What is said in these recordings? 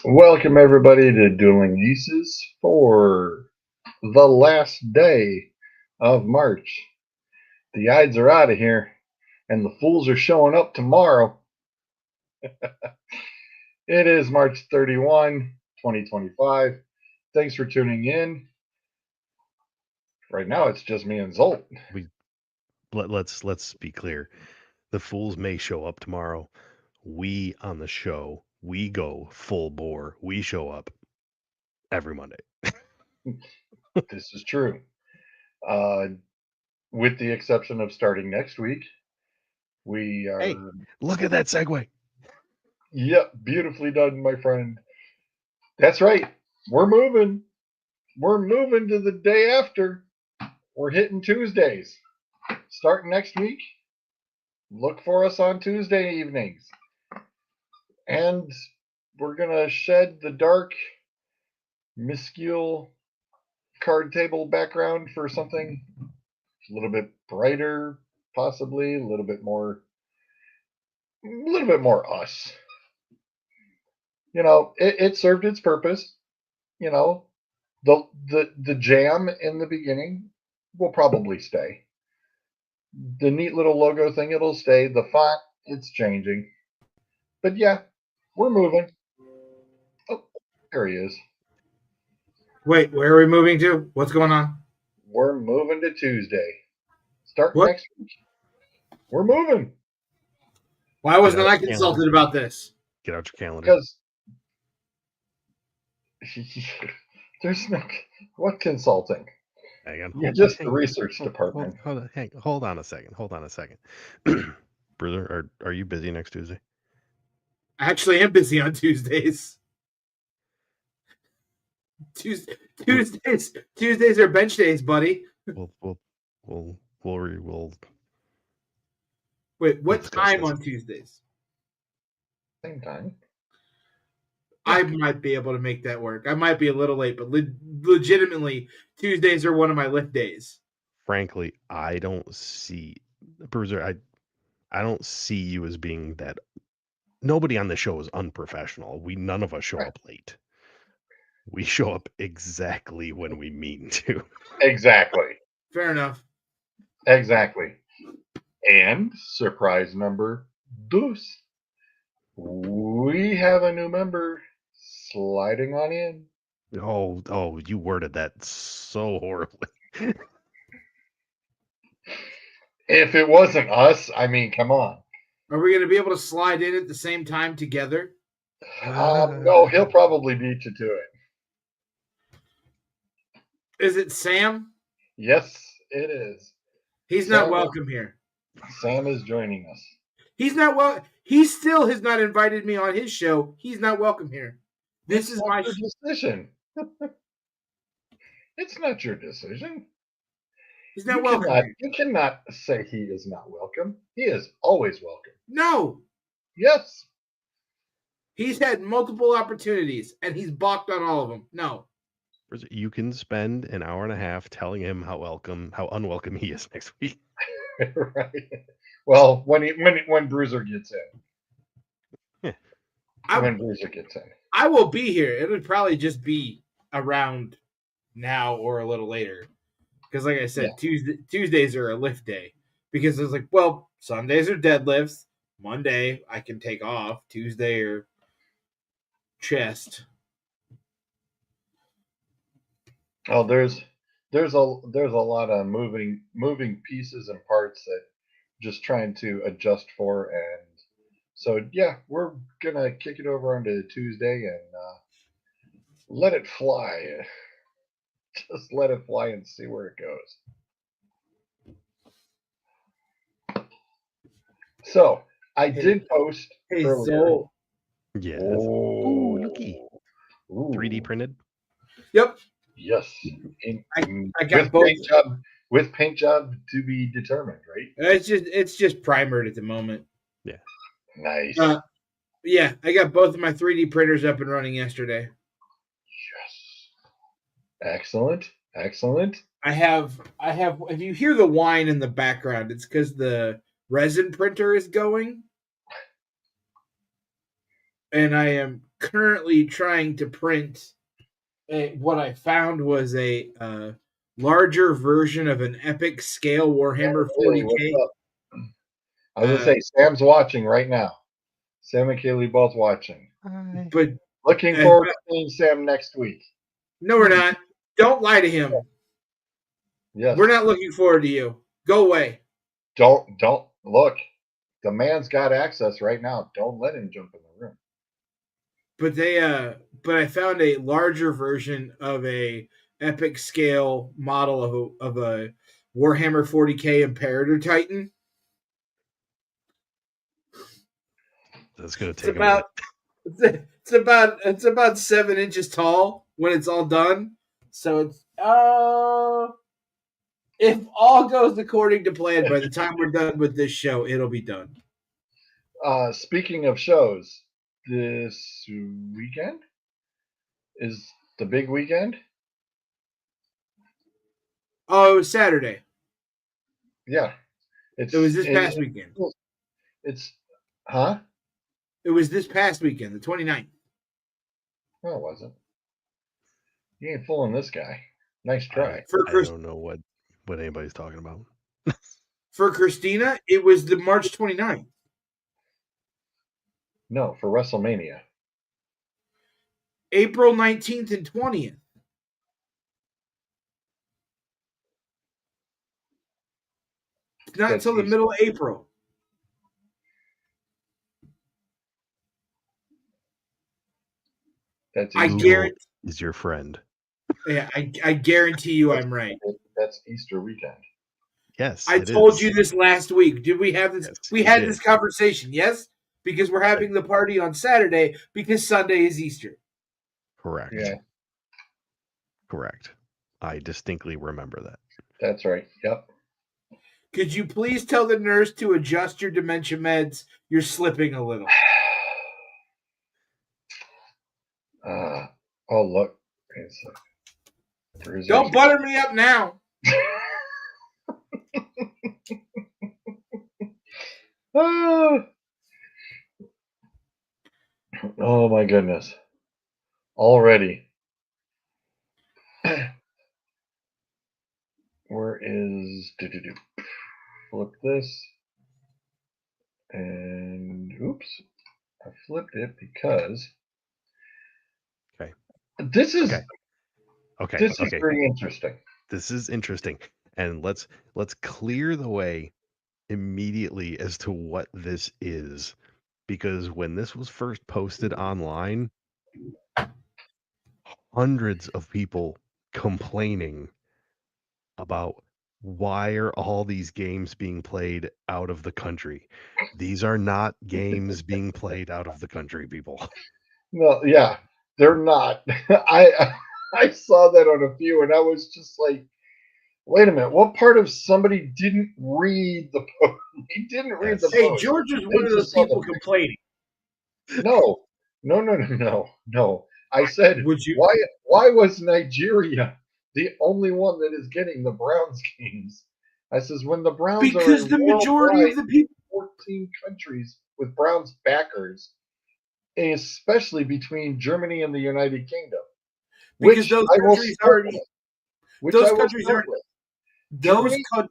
Welcome everybody to Dueling Aces for the last day of March. The Ides are out of here, and the fools are showing up tomorrow. It is March 31, 2025. Thanks for tuning in. Right now, it's just me and Zolt. Let's be clear. The fools may show up tomorrow. We on the show, we go full bore. We show up every Monday. This is true. Uh, with the exception of starting next week, we are. Hey, look at that segue. Yep, beautifully done, my friend. That's right. We're moving. We're moving to the day after. We're hitting Tuesdays. Starting next week, look for us on Tuesday evenings. And we're going to shed the dark, miscule card table background for something a little bit brighter, possibly, a little bit more us. You know, it served its purpose. You know, the jam in the beginning will probably stay. The neat little logo thing, it'll stay. The font, it's changing. But yeah, we're moving. Oh, there he is. Wait, where are we moving to? What's going on? We're moving to Tuesday. Starting What? next week. We're moving. Why wasn't I consulted about this? Get out your calendar. Because there's no what consulting. Hang on. You're just the research department. Hold on a second. Bruiser, are you busy next Tuesday? I actually am busy on Tuesdays. Tuesdays are bench days, buddy. We'll Wait, what time on Tuesdays? Same time. I might be able to make that work. I might be a little late, but legitimately, Tuesdays are one of my lift days. Frankly, I don't see Bruiser. I don't see you as being that. Nobody on the show is unprofessional. None of us show up late. We show up exactly when we mean to. Exactly. Fair enough. Exactly. And surprise number deuce. We have a new member sliding on in. Oh, you worded that so horribly. If it wasn't us, I mean, come on. Are we going to be able to slide in at the same time together? No, he'll probably beat you to it. Is it Sam? Yes, it is. He's not welcome here. Sam is joining us. He's not he still has not invited me on his show. He's not welcome here. This is my decision. It's not your decision. He's not welcome. You cannot say he is not welcome. He is always welcome. No. Yes. He's had multiple opportunities, and he's balked on all of them. No. You can spend an hour and a half telling him how unwelcome he is next week. Right. Well, when Bruiser gets in. When Bruiser gets in. I will be here. It would probably just be around now or a little later. Because like I said, Tuesdays are a lift day. Because it's like, well, Sundays are deadlifts. Monday I can take off. Tuesday or chest. Oh, there's a lot of moving pieces and parts that just trying to adjust for, and so yeah, we're gonna kick it over onto Tuesday and let it fly. Just let it fly and see where it goes. So I did post earlier. So yes. Ooh, looky. 3D printed. Yep. Yes. I got both. With paint job to be determined, right? It's just primered at the moment. Yeah. Nice. Yeah, I got both of my 3D printers up and running yesterday. Yes. Excellent. I have if you hear the whine in the background, it's because the resin printer is going. And I am currently trying to print what I found was a larger version of an epic scale Warhammer Hey, what's 40K. up? I was gonna say Sam's watching right now. Sam and Kaylee both watching. But Looking forward to seeing Sam next week. no, we're not. Don't lie to him. Yes. We're not looking forward to you. Go away. Don't look. The man's got access right now. Don't let him jump in the room. But I found a larger version of a epic scale model of a Warhammer 40K Imperator Titan. That's gonna take a minute. It's about 7 inches tall when it's all done. So it's if all goes according to plan, by the time we're done with this show, it'll be done. Speaking of shows, this weekend is the big weekend. Oh, it was Saturday. Yeah, It was this past weekend. It's It was this past weekend, the 29th. No, it wasn't. You ain't fooling this guy. Nice try. I don't know what anybody's talking about. For Christina, it was the March 29th. No, for WrestleMania. April 19th and 20th. It's not until the middle of April. I guarantee is your friend. Yeah, I guarantee you I'm right. That's Easter weekend. Yes, I told you this last week. Did we have this? Yes, we had this conversation, yes? Because we're having the party on Saturday because Sunday is Easter. Correct. Yeah. Correct. I distinctly remember that. That's right. Yep. Could you please tell the nurse to adjust your dementia meds? You're slipping a little. Oh, look. Don't butter me up now. Oh, my goodness. Already. Where is... Flip this. And oops. I flipped it because... Okay. This is... Okay. This is pretty interesting. This is interesting. And let's clear the way immediately as to what this is. Because when this was first posted online, hundreds of people complaining about why are all these games being played out of the country. These are not games being played out of the country, people. No, yeah, they're not. I saw that on a few, and I was just like, wait a minute, what part of somebody didn't read the post? He didn't read the post. Hey, George was one of those people complaining. No. I said, why was Nigeria the only one that is getting the Browns games? I says, when the Browns because the majority of the people, 14 countries with Browns backers, especially between Germany and the United Kingdom, because those countries already, those countries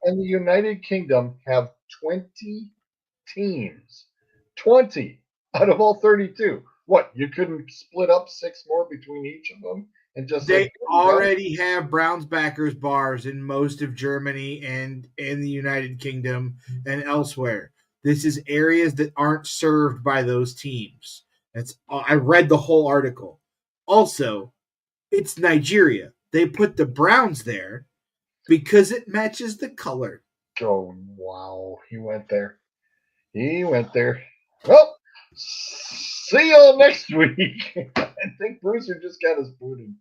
and the United Kingdom have 20 teams, 20 out of all 32. What, you couldn't split up 6 more between each of them and just they already have Browns backers bars in most of Germany and in the United Kingdom and elsewhere. This is areas that aren't served by those teams. I read the whole article. Also, it's Nigeria. They put the Browns there because it matches the color. Oh, wow. He went there. Well, see y'all next week. I think Bruiser just got us booted.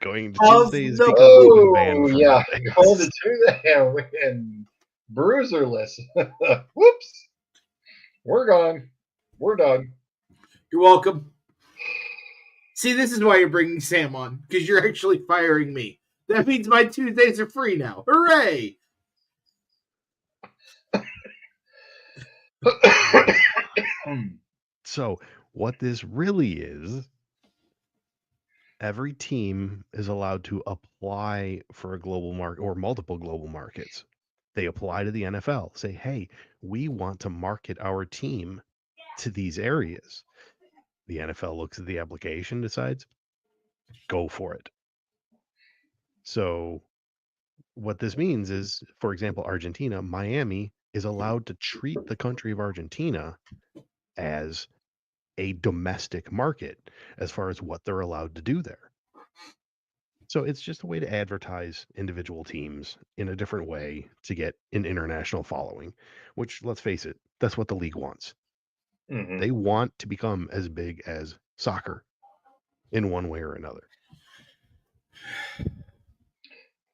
Going to Tuesdays because we've been banned from Mondays. Going to Tuesday and Bruiserless. Whoops. We're gone. We're done. You're welcome. See, this is why you're bringing Sam on, because you're actually firing me. That means my Tuesdays are free now. Hooray! So what this really is, every team is allowed to apply for a global market or multiple global markets. They apply to the NFL, say, hey, we want to market our team to these areas. The NFL looks at the application, decides, go for it. So what this means is, for example, Argentina, Miami is allowed to treat the country of Argentina as a domestic market as far as what they're allowed to do there. So it's just a way to advertise individual teams in a different way to get an international following, which, let's face it, that's what the league wants. Hmm. They want to become as big as soccer in one way or another.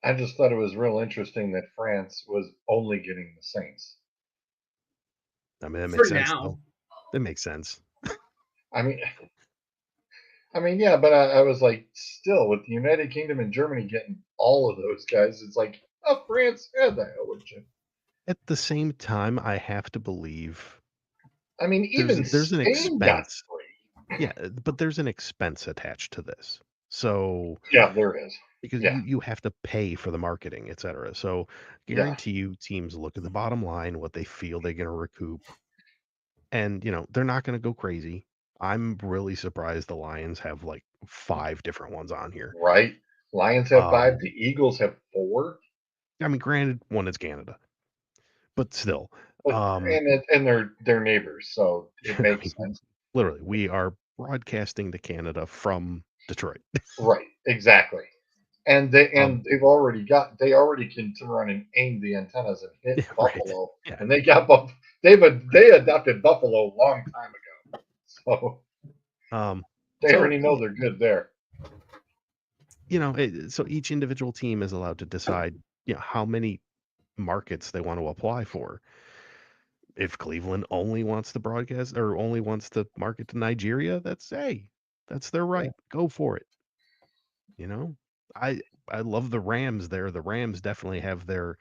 I just thought it was real interesting that France was only getting the Saints. I mean, that For makes sense, though. now. That makes sense. I mean, yeah, but I was like, still, with the United Kingdom and Germany getting all of those guys, it's like, oh, France, the hell with you. At the same time, I have to believe I mean, even there's an Spain got expense. 3. Yeah, but there's an expense attached to this. So Yeah, there is. because Yeah, you have to pay for the marketing, et cetera. So yeah, guarantee you teams look at the bottom line, what they feel they're going to recoup, and they're not going to go crazy. I'm really surprised the Lions have like 5 different ones on here. right. Lions have Um, 5. The Eagles have 4. I mean, granted, one is Canada, but still, But um, and they're neighbors, so it I makes mean, sense. literally, we are broadcasting to Canada from Detroit. Right, exactly. And Um, they already can turn around and aim the antennas and hit right, Buffalo, yeah. and they got they adopted Buffalo a long time ago, so Um, they so already know they're good there. so each individual team is allowed to decide, how many markets they want to apply for. If Cleveland only wants to broadcast or only wants to market to Nigeria, that's their Yeah, right. Go for it. You know, I I love the Rams there. The Rams definitely have their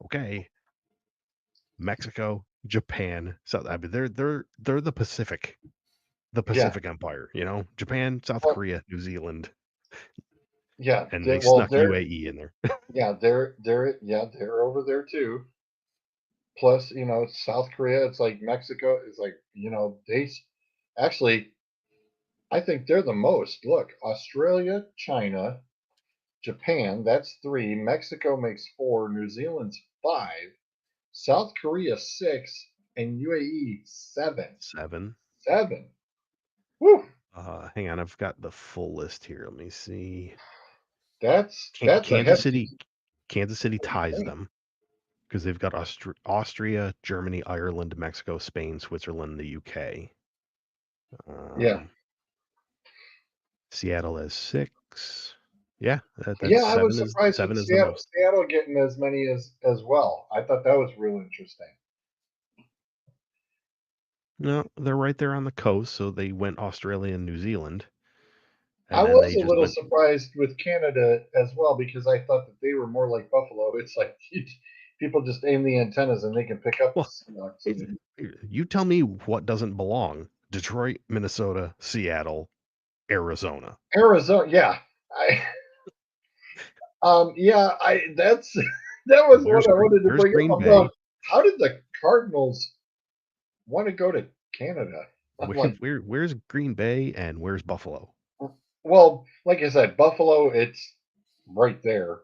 okay. Mexico, Japan, South. I mean, they're the yeah. Pacific Empire. Japan, South Well, Korea, New Zealand, yeah. and they snuck UAE in there. They're over there too. Plus, South Korea. It's like Mexico. It's like actually. I think they're the most. Look, Australia, China, Japan, that's 3. Mexico makes 4. New Zealand's 5. South Korea 6. And UAE 7. 7. 7. Woo! Hang on, I've got the full list here. Let me see. That's a Kansas hefty City, Kansas City ties thing. them because they've got Austria, Germany, Ireland, Mexico, Spain, Switzerland, the UK. Yeah. Seattle has 6. Yeah, that's Yeah, I was 7 is surprised with 7 is the most. Seattle getting as many as well. I thought that was real interesting. No, they're right there on the coast, so they went Australia and New Zealand, I and then was they a just little went. surprised with Canada as well because I thought that they were more like Buffalo. It's like people just aim the antennas and they can pick up the Well, Seahawks. it's, you tell me what doesn't belong: Detroit, Minnesota, Seattle, Arizona. Arizona, yeah. I that's that was what I wanted to Where's bring up. Green I'm going, Bay? how did the Cardinals want to go to Canada? I'm like, Where's Green Bay and where's Buffalo? well, like I said, Buffalo, it's right there.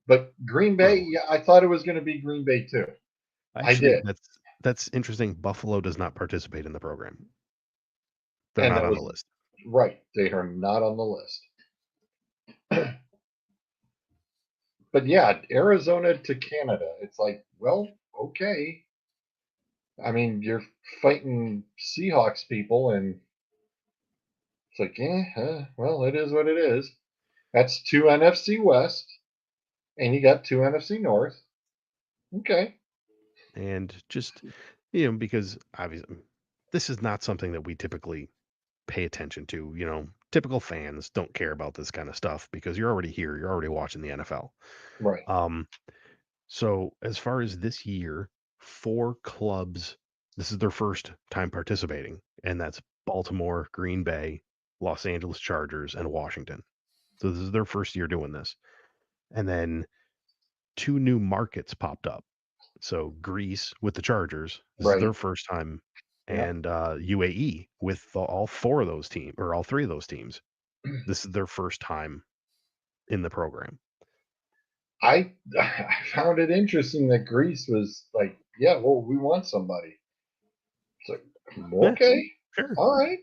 But Green Bay, Oh, yeah, I thought it was going to be Green Bay too. I actually, did, that's interesting. Buffalo does not participate in the program. They're and not that on was the list. right. They are not on the list. But yeah, Arizona to Canada. It's like, well, okay. I mean, you're fighting Seahawks people, and it's like, well, it is what it is. That's 2 NFC West, and you got 2 NFC North. Okay. And just, because obviously this is not something that we typically pay attention to. Typical fans don't care about this kind of stuff because you're already here, you're already watching the NFL. Right. Um, so as far as this year, 4 clubs, this is their first time participating, and that's Baltimore, Green Bay, Los Angeles Chargers, and Washington. So this is their first year doing this. And then 2 new markets popped up. So Greece with the Chargers, this is Right. their first time, Yeah. and UAE with all 4 of those teams, or all 3 of those teams. This is their first time in the program. I found it interesting that Greece was like, yeah, well, we want somebody. It's like, Yeah, okay, sure. all right.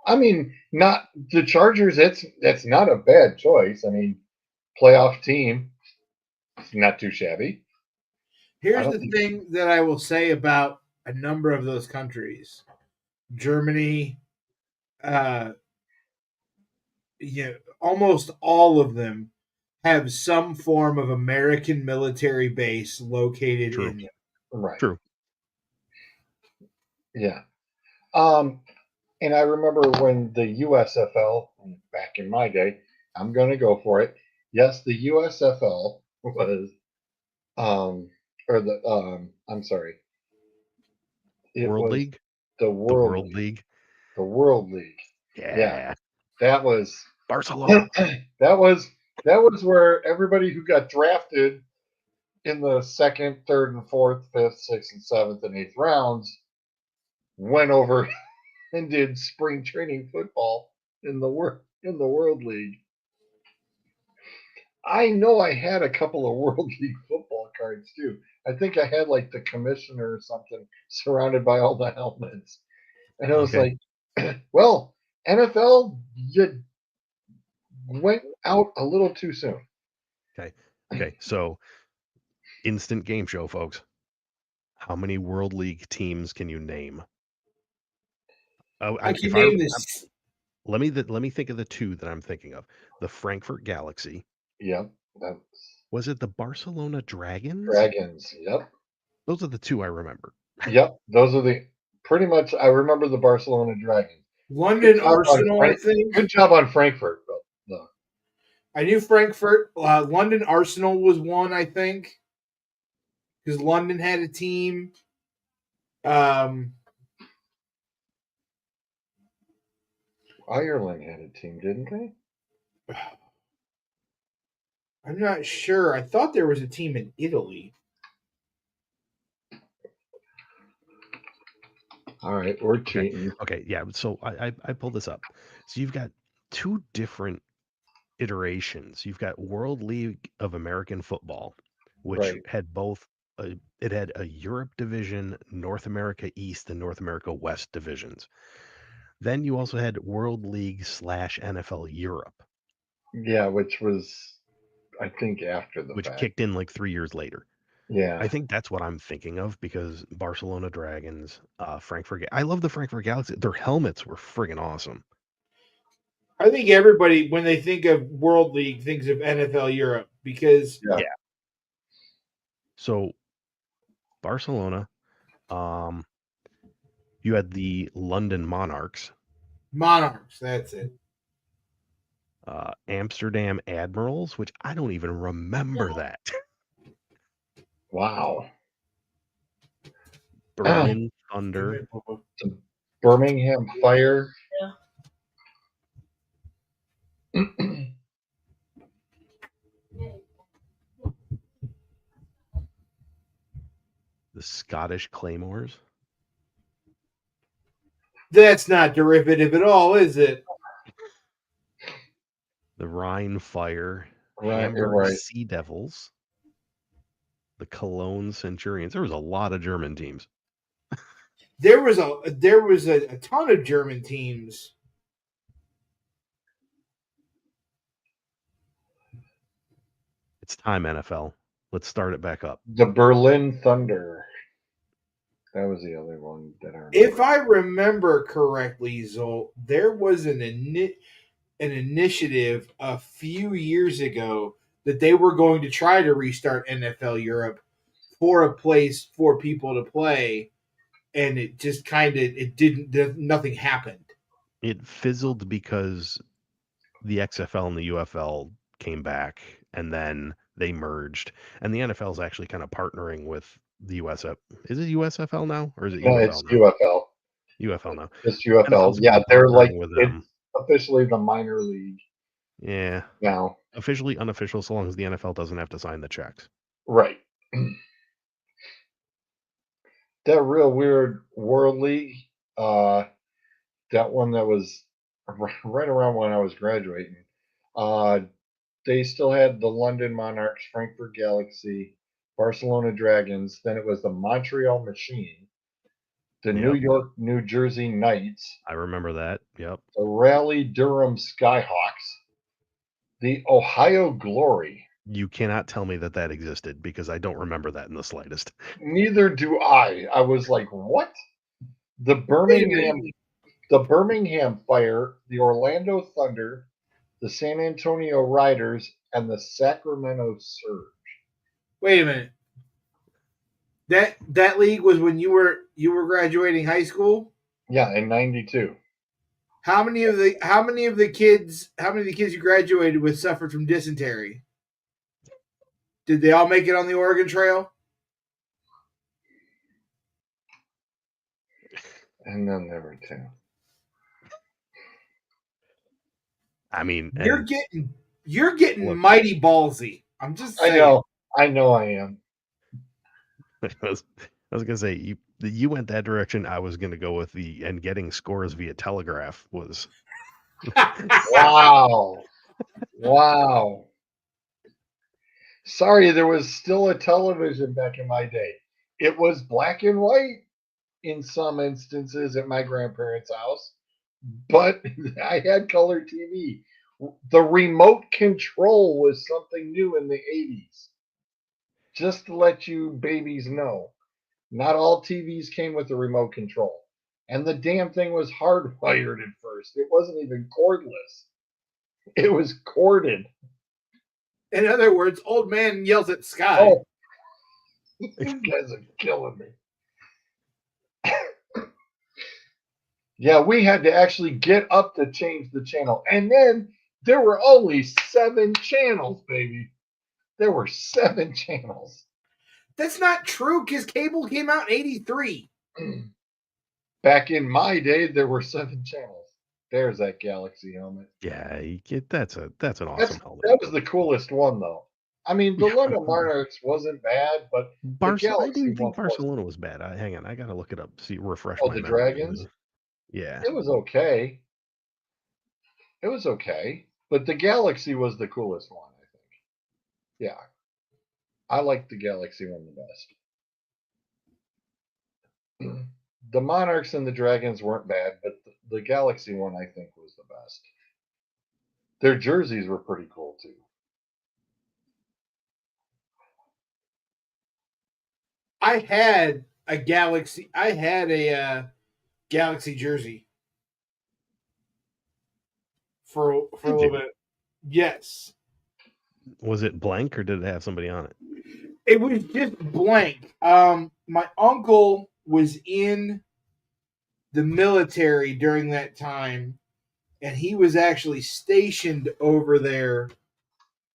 I mean, not the Chargers. That's not a bad choice. I mean, playoff team. It's not too shabby. I Here's don't the think. thing that I will say about a number of those countries: Germany, uh, almost all of them have some form of American military base located True. in them. Right. True. Yeah. And I remember when the USFL back in my day. I'm going to go for it. Yes, the USFL was or the I'm sorry. It World was League? the The World World League. League? The World League. Yeah, Yeah. that was Barcelona. that was where everybody who got drafted in the second, third, and fourth, fifth, sixth, and seventh, and eighth rounds went over and did spring training football in the World League. I know I had a couple of World League football cards too. I think I had like the commissioner or something surrounded by all the helmets. And I was Okay. like, well, NFL, you went out a little too soon. Okay. Okay. So instant game show, folks. How many World League teams can you name? Oh, I can if I name this. let me think of the 2 that I'm thinking of. The Frankfurt Galaxy. Yep. That's Was it the Barcelona Dragons? Dragons. Yep. Those are the 2 I remember. Yep. Those are the pretty much I remember the Barcelona Dragons. Good London job on Arsenal, I think. Good job on Frankfurt, though. I knew Frankfurt. London Arsenal was one, I think, because London had a team. Um, Ireland had a team, didn't they? I'm not sure. I thought there was a team in Italy. All right, we're Okay. cheating. Okay. Yeah. So I pulled this up. So you've got 2 different iterations. You've got World League of American Football, which Right. had both. It had a Europe division, North America East, and North America West divisions. Then you also had World League / NFL Europe, Yeah, which was I think after the which fact. kicked in like 3 years later. I Yeah. think that's what I'm thinking of because Barcelona Dragons, Frankfurt. I love the Frankfurt Galaxy. Their helmets were friggin' awesome. I think everybody, when they think of World League, thinks of NFL Europe because Yeah. Yeah. So Barcelona, um, you had the London Monarchs, Monarchs, that's it. Amsterdam Admirals, which I don't even remember that. Wow. Berlin Thunder, The Birmingham Fire. the Scottish Claymores, That's not derivative at all, is it? the Rhine Fire, Right, you're Hamburg right. Sea Devils, the Cologne Centurions. There was a lot of German teams. There was a ton of German teams. It's time, NFL. Let's start it back up. The Berlin Thunder. That was the other one that I remember. If I remember correctly, Zol, there was an initiative a few years ago that they were going to try to restart NFL Europe for a place for people to play, and it just it didn't. Nothing happened. It fizzled because the XFL and the UFL came back and then they merged. And the NFL is actually kind of partnering with the USF. Is it USFL now or is it No, it's UFL now? UFL. UFL now. Just UFL. NFL's Yeah, been they're like partnering with it's them. officially the minor league Yeah. now. Officially, unofficial, so long as the NFL doesn't have to sign the checks. Right. That real weird World League, that one that was right around when I was graduating. Uh, they still had the London Monarchs, Frankfurt Galaxy, Barcelona Dragons. Then it was the Montreal Machine, the New Yep. York, New Jersey Knights, I remember that. Yep. the Raleigh Durham Skyhawks, the Ohio Glory. You cannot tell me that that existed because I don't remember that in the slightest. Neither do I. I was like, what? The Wait a minute. Birmingham Fire, the Orlando Thunder, the San Antonio Riders, and the Sacramento Surge. Wait a minute. That league was when you were graduating high school. Yeah, in '92. How many of the kids you graduated with suffered from dysentery? Did they all make it on the Oregon Trail? And then there were two. I mean, You're getting look, mighty ballsy. I'm just saying. I know I am. I was gonna say you went that direction. I was gonna go with and getting scores via telegraph was Wow. Wow. Sorry, there was still a television back in my day. It was black and white in some instances at my grandparents' house, but I had color TV. The remote control was something new in the 80s. Just to let you babies know, not all TVs came with a remote control. And the damn thing was hardwired at first. It wasn't even cordless, it was corded. In other words, old man yells at sky. Oh, these guys are killing me. Yeah, we had to actually get up to change the channel. And then there were only 7 channels, baby. There were 7 channels. That's not true because cable came out in '83. Back in my day, there were 7 channels. There's that Galaxy helmet. yeah. That's an awesome helmet. That was the coolest one, though. I mean, the London Monarchs wasn't bad, but the I Galaxy didn't think one was. Barcelona was bad. Hang on, I gotta look it up. See, refresh Oh, my the memory. Dragons? Yeah, It was okay. It was okay. But the Galaxy was the coolest one, I think. Yeah. I liked the Galaxy one the best. The Monarchs and the Dragons weren't bad, but the Galaxy one, I think, was the best. Their jerseys were pretty cool, too. I had a Galaxy jersey for a Did little you? bit. Yes. Was it blank or did it have somebody on it? It was just blank. My uncle was in the military during that time, and he was actually stationed over there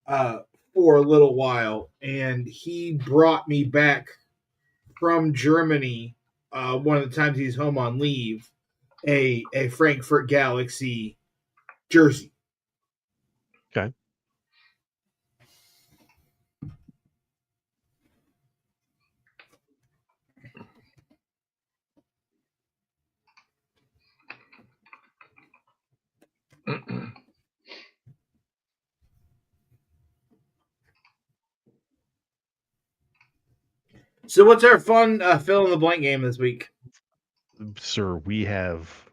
for a little while, and he brought me back from Germany one of the times he's home on leave a Frankfurt Galaxy jersey. Okay. So what's our fun fill in the blank game this week? Sir, we have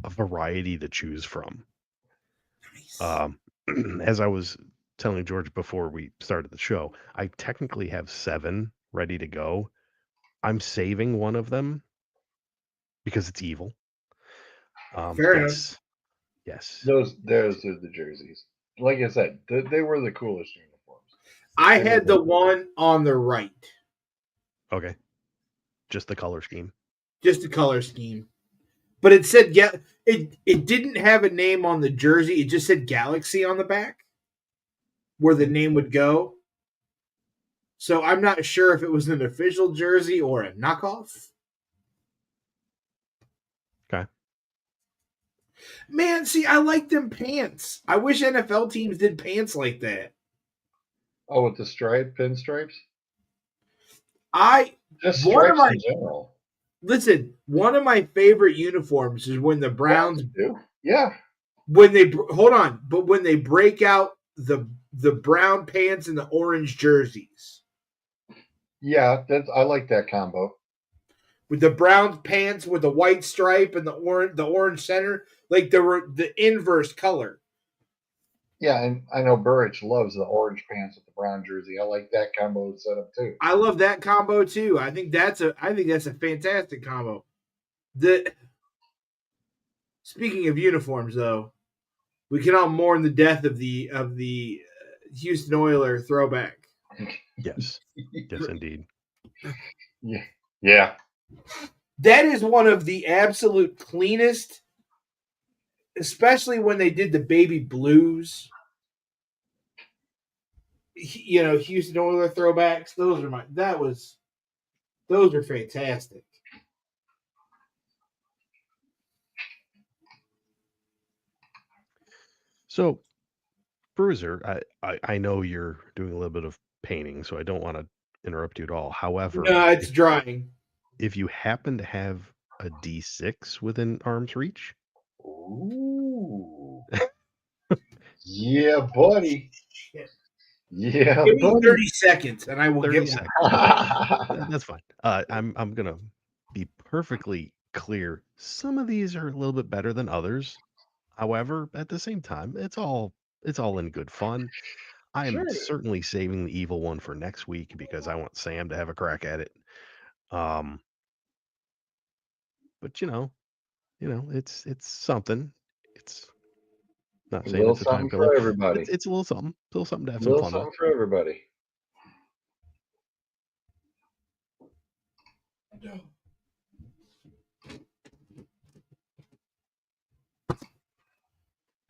a variety to choose from. Nice. As I was telling George before we started the show, I technically have 7 ready to go. I'm saving one of them because it's evil. Fair enough. Yes. Those are the jerseys. Like I said, they were the coolest uniforms. I had the one on the right. Okay. Just the color scheme. Just the color scheme. But it said it didn't have a name on the jersey. It just said Galaxy on the back where the name would go. So I'm not sure if it was an official jersey or a knockoff. Okay. Man, see, I like them pants. I wish NFL teams did pants like that. Oh, with the pinstripes? I Just one of stripes my in general. listen. One of my favorite uniforms is when the Browns Yeah. hold on, but when they break out the brown pants and the orange jerseys. Yeah, I like that combo. With the brown pants with the white stripe and the orange center, like the inverse color. Yeah, and I know Burridge loves the orange pants with the brown jersey. I like that combo setup too. I love that combo too. I think that's a fantastic combo. The Speaking of uniforms, though, we cannot mourn the death of the Houston Oiler throwback. Yes. Yes, indeed. Yeah. Yeah. That is one of the absolute cleanest, especially when they did the baby blues. You know, Houston Oiler throwbacks. Those are fantastic. So, Bruiser, I know you're doing a little bit of painting, so I don't want to interrupt you at all. However, No, it's drying. if you happen to have a D6 within arm's reach, Ooh. Yeah, buddy. Shit. Yeah, Give me buddy. 30 seconds and I will 30 get one. seconds. That's fine. I'm gonna be perfectly clear. Some of these are a little bit better than others. However, at the same time, it's all in good fun. I am Sure. certainly saving the evil one for next week because I want Sam to have a crack at it. Um, but it's something. It's not A saying little it's a time something killer, for but everybody. it's a little something to A have some little fun with. something for everybody.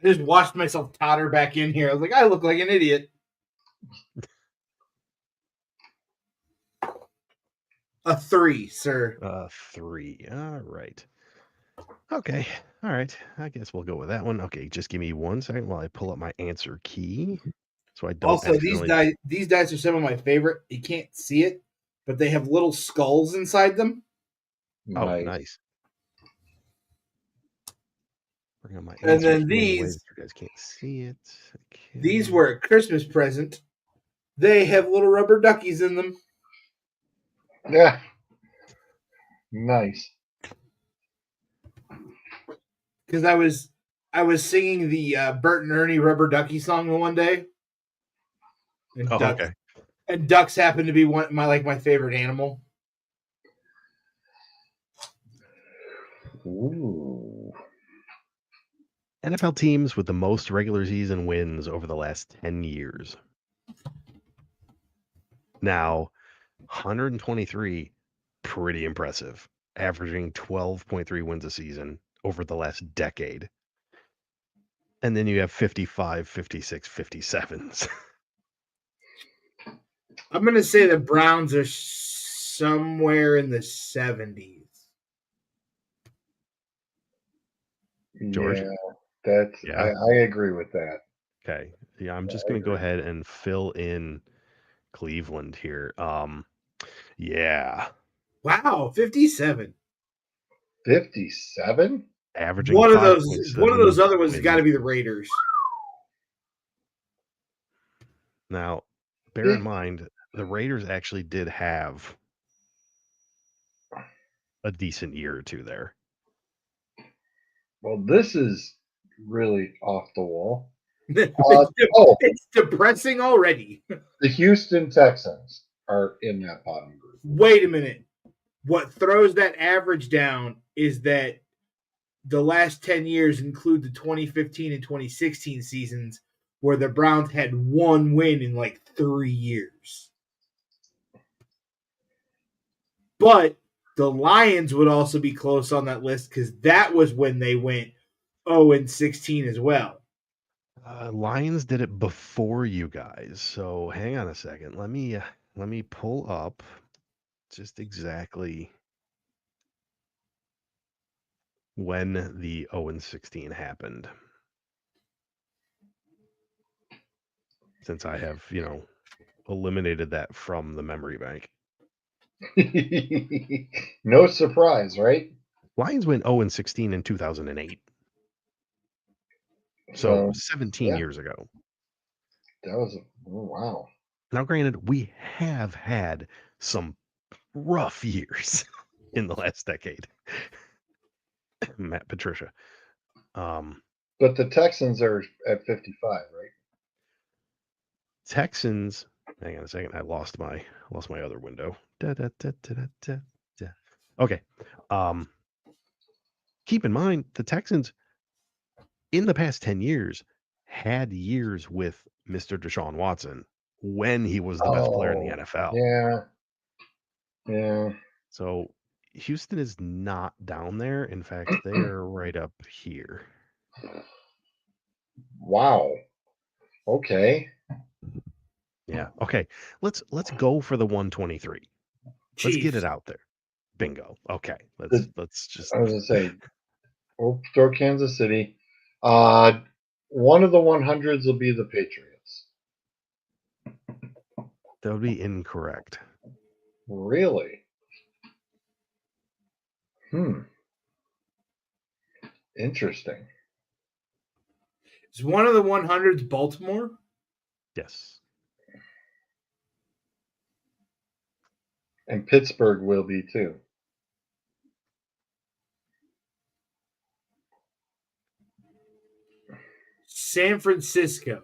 I just watched myself totter back in here. I was like, I look like an idiot. A 3, sir. 3. All right. Okay. All right. I guess we'll go with that one. Okay, just give me 1 second while I pull up my answer key, so I don't Also, accidentally. these dice are some of my favorite. You can't see it, but they have little skulls inside them. Oh, Nice. nice. Bring on my And answer then key in a way that you guys can't see it. Okay. these were a Christmas present. They have little rubber duckies in them. Yeah. Nice. Because I was singing the Bert and Ernie Rubber Ducky song the one day, and Oh, okay. ducks happen to be my favorite animal. Ooh. NFL teams with the most regular season wins over the last 10 years. Now, 123, pretty impressive, averaging 12.3 wins a season over the last decade. And then you have 55, 56, 57s. I'm going to say the Browns are somewhere in the 70s. George? Yeah, I agree with that. Okay. Yeah, I'm Yeah, just I going to go agree. ahead and fill in Cleveland here. Yeah, Wow, 57. 57? averaging One of 5.7 those other ones has got wins. to be the Raiders. Now, bear in mind, the Raiders actually did have a decent year or two there. Well, this is really off the wall. It's depressing already. The Houston Texans are in that bottom group. Wait a minute. What throws that average down is that the last 10 years include the 2015 and 2016 seasons where the Browns had one win in like 3 years. But the Lions would also be close on that list because that was when they went 0-16 as well. Lions did it before you guys, so hang on a second. Let me pull up just exactly when the 0-16 happened. Since I have, eliminated that from the memory bank. No surprise, right? Lions went 0-16 in 2008. So So 17 yeah, years ago. that was wow. Now, granted, we have had some rough years in the last decade. Matt Patricia. But the Texans are at 55, right? Texans. Hang on a second. I lost my other window. Da, da, da, da, da, da, da. Okay. Keep in mind the Texans in the past 10 years had years with Mr. Deshaun Watson when he was the best player in the Oh, NFL. yeah, yeah. So Houston is not down there. In fact, they are right up here. Wow. Okay. Yeah. Okay. Let's go for the 123. Let's get Chiefs. it out there. Bingo. Okay. The, Let's just I was gonna say, we'll throw Kansas City. Uh, one of the 100s will be the Patriots. that would be incorrect. Really? Interesting. Is one of the 100s Baltimore? Yes. And Pittsburgh will be too. San Francisco.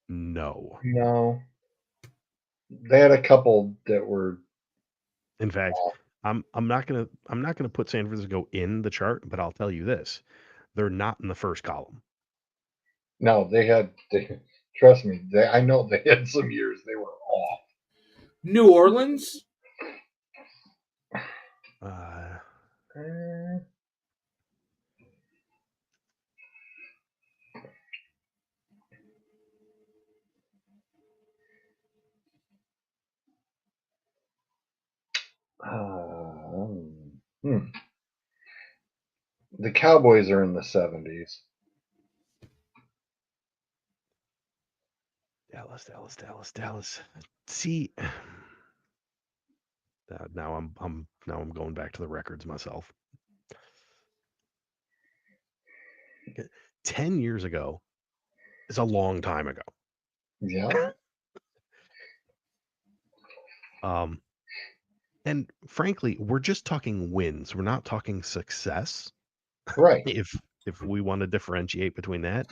No. No. They had a couple that were In fact, I'm not gonna put San Francisco in the chart, but I'll tell you this: they're not in the first column. no, trust me, I know they had some years they were off. New Orleans? Uh, hmm. The Cowboys are in the 70s. Dallas. See, now I'm going back to the records myself. 10 years ago is a long time ago. Yeah. And frankly, we're just talking wins. We're not talking success. Right. If we want to differentiate between that,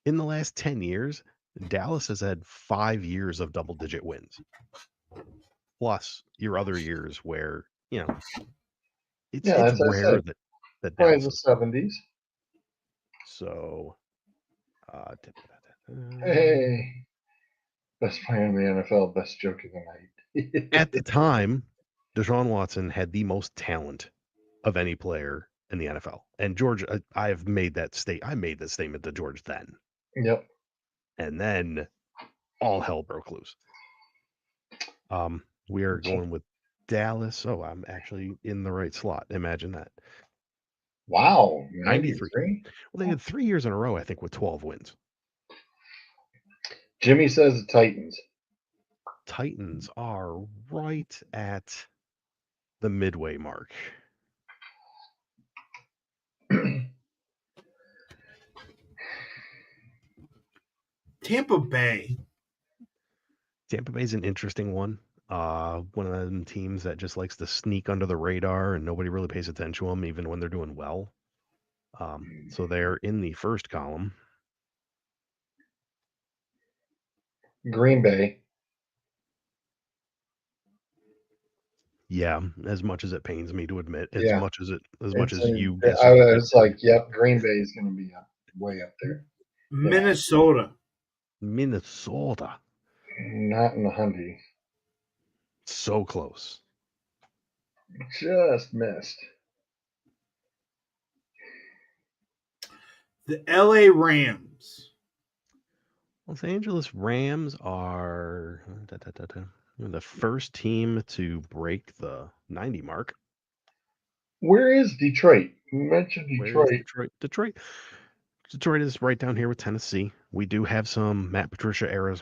in the last 10 years, Dallas has had 5 years of double-digit wins. Plus your other years where, it's Yeah, as I rare said, that probably Dallas the is. 70s. So, Hey, best player in the NFL, best joke of the night. at the time, Deshaun Watson had the most talent of any player in the NFL. And George, I made that statement to George then. Yep. And then all hell broke loose. We are going with Dallas. Oh, I'm actually in the right slot. Imagine that. Wow, 93. 93. Well, they had 3 years in a row, I think, with 12 wins. Jimmy says the Titans. Titans are right at the midway mark. Tampa Bay. Tampa Bay's an interesting one. One of them teams that just likes to sneak under the radar and nobody really pays attention to them, even when they're doing well. So they're in the first column. Green Bay. Yeah, as much as it pains me to admit, as Yeah. much as you I disagree with was me. like, yep, Green Bay is going to be way up there. Minnesota. Minnesota. Not in the hundy. So close. Just missed. The LA Rams. Los Angeles Rams are the first team to break the 90 mark. Where is Detroit? You mentioned Where is Detroit. Detroit? Detroit is right down here with Tennessee. We do have some Matt Patricia era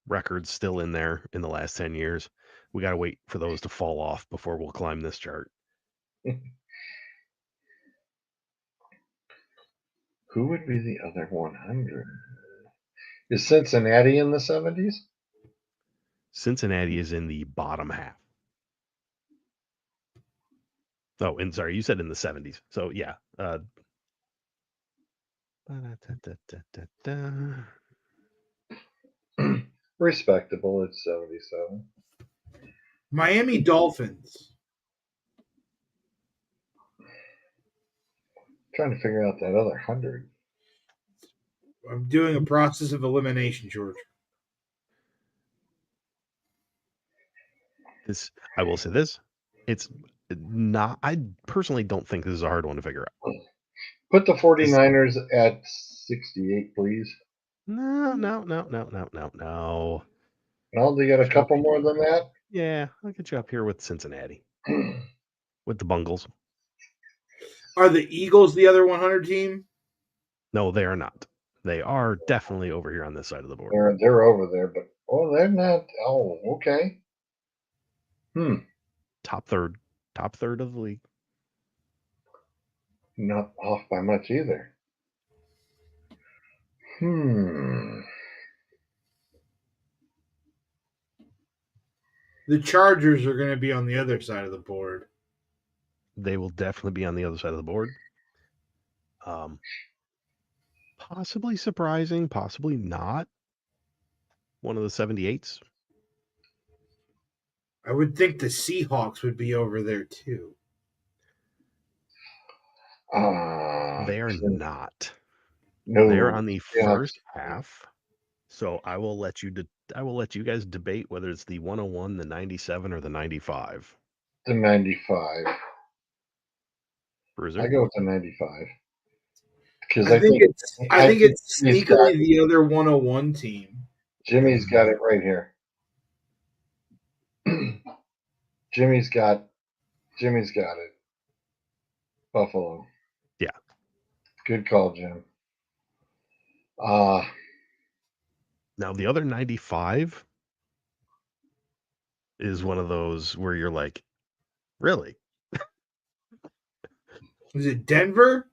records still in there in the last 10 years. We got to wait for those to fall off before we'll climb this chart. Who would be the other 100? Is Cincinnati in the 70s? Cincinnati is in the bottom half. Oh, and sorry, you said in the 70s. So yeah. Respectable. It's 77. Miami Dolphins. Trying to figure out that other 100. I'm doing a process of elimination, George. I will say this. It's not, I personally don't think this is a hard one to figure out. Put the 49ers at 68, please. No. No, they got a couple more than that? Yeah, I'll get you up here with Cincinnati. With the Bungles. Are the Eagles the other 100 team? No, they are not. They are definitely over here on this side of the board. They're over there, but they're not. Oh, okay. Top third of the league. Not off by much either. The Chargers are going to be on the other side of the board. They will definitely be on the other side of the board. Possibly surprising, possibly not. One of the 78s. I would think the Seahawks would be over there too. They are not. No. They're on the first half. So I will let you guys debate whether it's the 101, the 97, or the 95. The 95. Bruiser? I go with the 95. Because I think it's sneakily the other 101 team. Jimmy's got it right here. Jimmy's got it. Buffalo. Yeah. Good call, Jim. Now the other 95 is one of those where you're like, really? Is it Denver?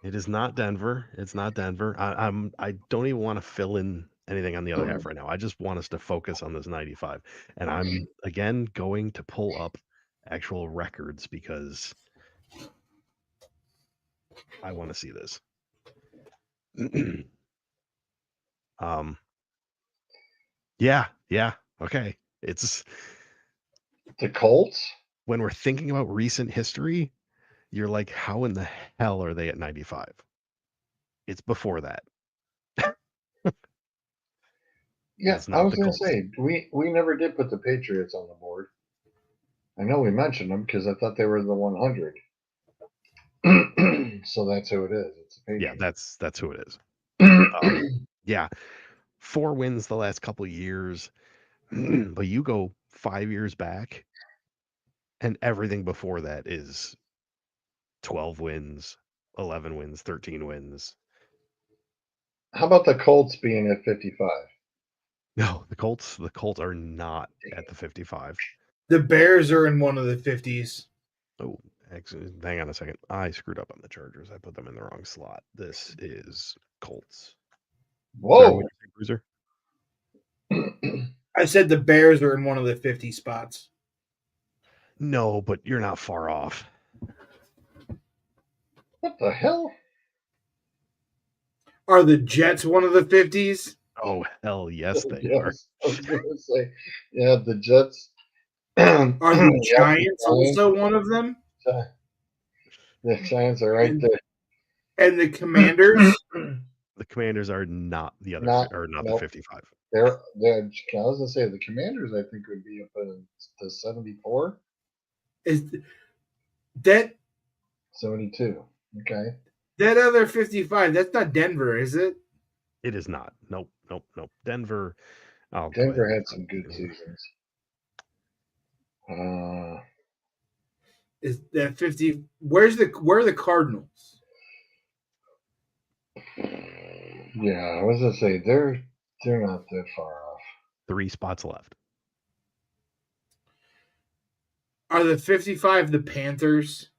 It is not Denver. It's not Denver. I don't even want to fill in anything on the other half right now. I just want us to focus on this 95. And I'm again going to pull up actual records because I want to see this. Yeah. Okay. It's the Colts. When we're thinking about recent history, you're like, how in the hell are they at 95? It's before that. Yeah, I was going to say, we never did put the Patriots on the board. I know we mentioned them because I thought they were the 100. So that's who it is. It's the Patriots. Yeah, that's who it is. Yeah, 4 wins the last couple of years, but you go 5 years back, and everything before that is 12 wins, 11 wins, 13 wins. How about the Colts being at 55? No, the Colts are not at the 55. The Bears are in one of the 50s. Oh, actually, hang on a second. I screwed up on the Chargers. I put them in the wrong slot. This is Colts. Whoa. Sorry, what did you say, Bruiser? I said the Bears are in one of the 50 spots. No, but you're not far off. What the hell? Are the Jets one of the 50s? Oh, hell yes, they are. I was going to say, yeah, the Jets. Are the Giants also one of them? The Giants are right there. And the Commanders? The Commanders are not the other, the 55. They're. I was going to say the Commanders. I think would be up in the 74. Is that 72? Okay. That other 55. That's not Denver, is it? It is not. Nope. Denver. Denver had some good seasons. Is that 50? Where are the Cardinals? Yeah, I was gonna say they're not that far off. 3 spots left. Are the 55 the Panthers?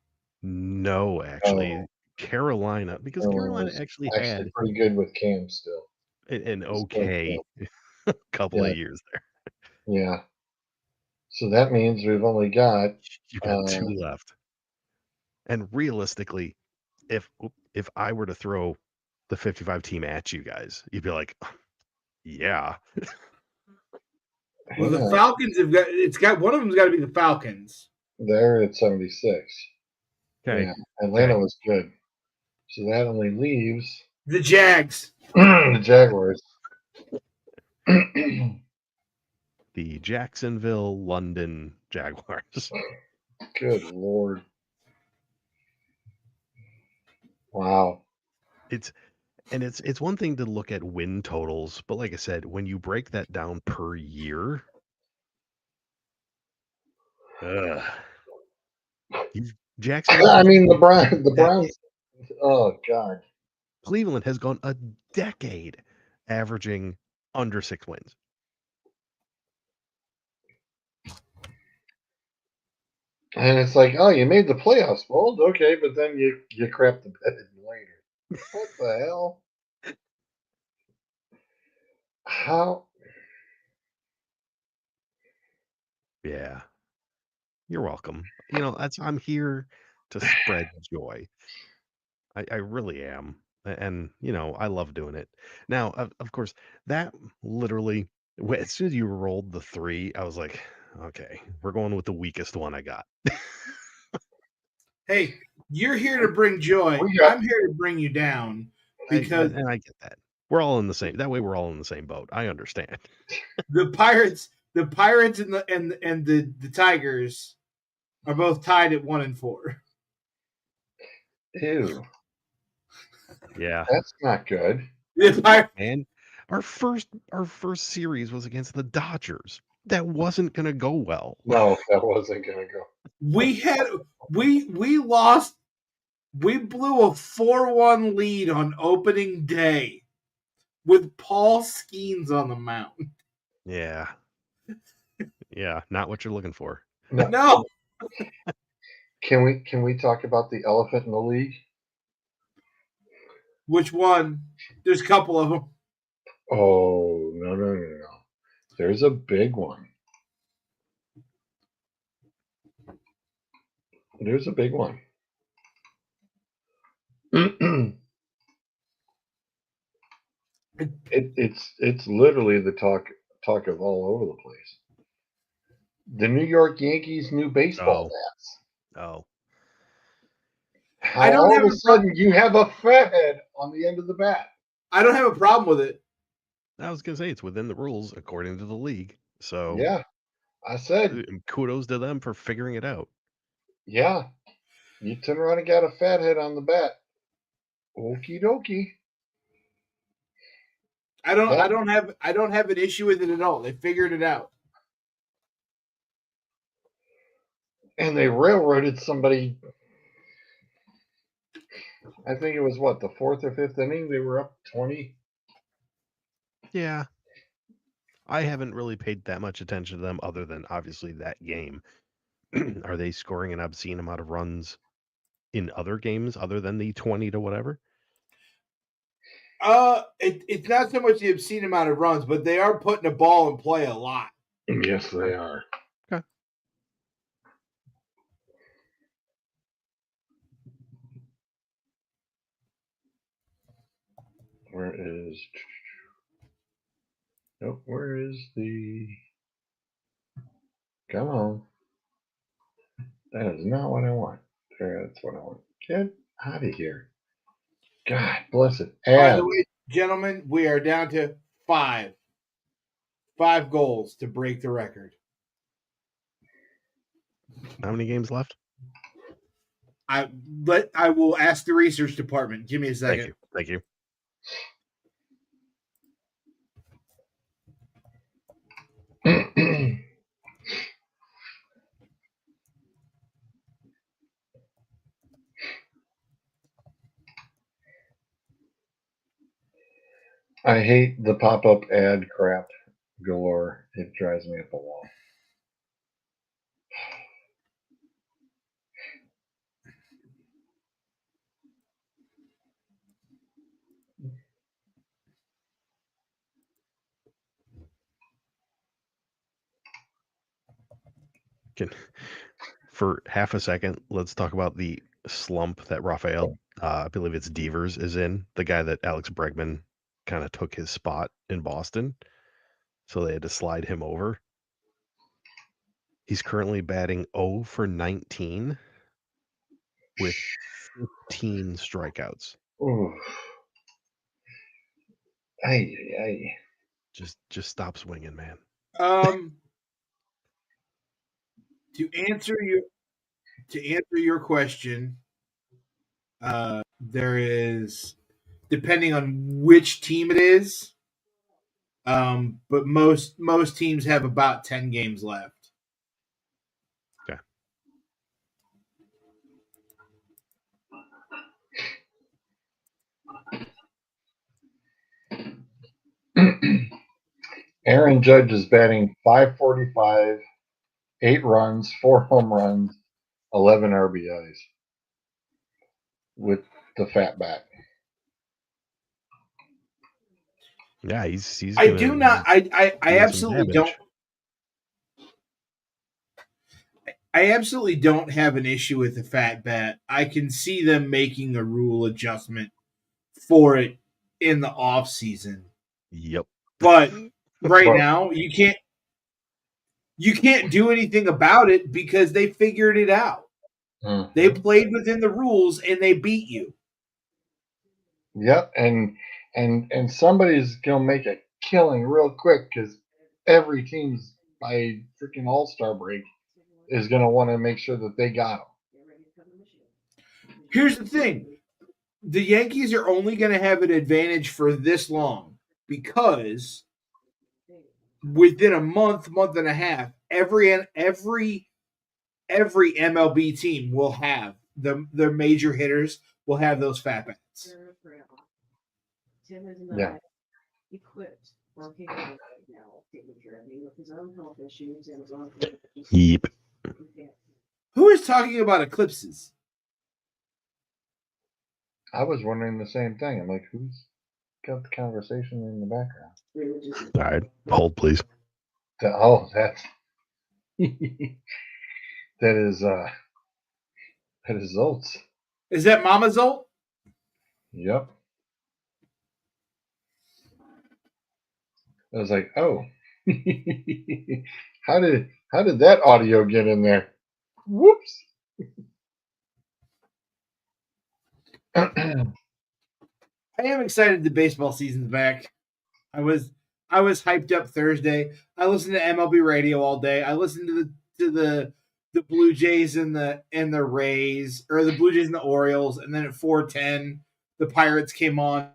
No, actually, Oh, Carolina, because Carolina was actually actually had pretty good with Cam still. an Still okay good. couple of Yeah, years there. yeah. So that means we've only got You got 2 left. And realistically, if I were to throw the 55 team at you guys, you'd be like, yeah. Well, hang the on, Falcons have got one of them's got to be the Falcons. they're at 76. Okay. Yeah, Atlanta was good. So that only leaves The Jags. the Jaguars. The Jacksonville, London Jaguars. Good Lord. Wow. It's one thing to look at win totals, but like I said, when you break that down per year, ugh, Jacksonville I has mean, the gone a decade. Browns. Oh God. Cleveland has gone a decade averaging under 6 wins. And it's like, oh, you made the playoffs, well, okay, but then you crap the bed later. What the hell? How? Yeah, you're welcome. I'm here to spread joy. I really am. And, I love doing it. Now, of course, that literally, as soon as you rolled the 3, I was like, okay, we're going with the weakest one I got. Hey, you're here to bring joy. We got I'm here to bring you down because And I get that. We're all in the same, that way we're all in the same boat. I understand. the Pirates and the Tigers are both tied at 1-4. ew. Yeah. That's not good. The Pirates, And our first series was against the Dodgers. That wasn't going to go well. No, that wasn't gonna go. we lost. We blew a 4-1 lead on opening day with Paul Skeens on the mound. Yeah. Yeah, not what you're looking for. No. No, Can we talk about the elephant in the league? which one? There's a couple of them. Oh no. There's a big one. There's a big one. It's literally the talk of all over the place. The New York Yankees' new baseball Oh, bats. oh. How I don't all have of a a pro- sudden you have a fathead on the end of the bat. I don't have a problem with it. I was going to say it's within the rules according to the league. So, Yeah, I said, kudos to them for figuring it out. yeah. You turn around and got a fathead on the bat. Okie dokie. I don't. That I don't have an issue with it at all. They figured it out. and they railroaded somebody. I think it was what, the fourth or fifth inning. They were up 20. Yeah. I haven't really paid that much attention to them other than obviously that game. Are they scoring an obscene amount of runs in other games other than the 20 to whatever? It's not so much the obscene amount of runs, but they are putting the ball in play a lot. Yes, they are. Okay. Where is? Nope. Where is the? Come on. That is not what I want. That's what I want. Get out of here. God bless it. By the Ads. way, gentlemen, we are down to 5 goals to break the record. How many games left? I will ask the research department. Give me a second. Thank you. I hate the pop-up ad crap galore. It drives me up a wall. For half a second, let's talk about the slump that Raphael, I believe it's Devers, is in. The guy that Alex Bregman kind of took his spot in Boston. So they had to slide him over. He's currently batting 0 for 19 with 15 strikeouts. Ooh. Ay, ay. Just stop swinging, man. To answer your question, there is, depending on which team it is, but most teams have about 10 games left. Aaron Judge is batting .545, 8 runs, 4 home runs, 11 RBIs with the fat bat. Yeah, he's I gonna do not. I do some absolutely don't. damage. I absolutely don't have an issue with the fat bat. I can see them making a rule adjustment for it in the off season. Yep. But right But- now, you can't do anything about it because they figured it out. Mhm. They played within the rules and they beat you. Yep, and somebody's gonna make a killing real quick because every team's by freaking All Star break is gonna want to make sure that they got them. Here's the thing. The Yankees are only going to have an advantage for this long because within a month and a half, every MLB team will have their major hitters will have those fat bats. Yeah. Yep. Who is talking about eclipses? I was wondering the same thing. I'm like, who's got the conversation in the background? All right, hold please. Oh, that's that is Zoltz. Is that Mama Zolt? Yep. I was like, oh, how did that audio get in there? Whoops. I am excited the baseball season's back. I was hyped up Thursday. I listened to MLB radio all day. I listened to the Blue Jays and the Rays, or the Blue Jays and the Orioles, and then at 4:10 the Pirates came on,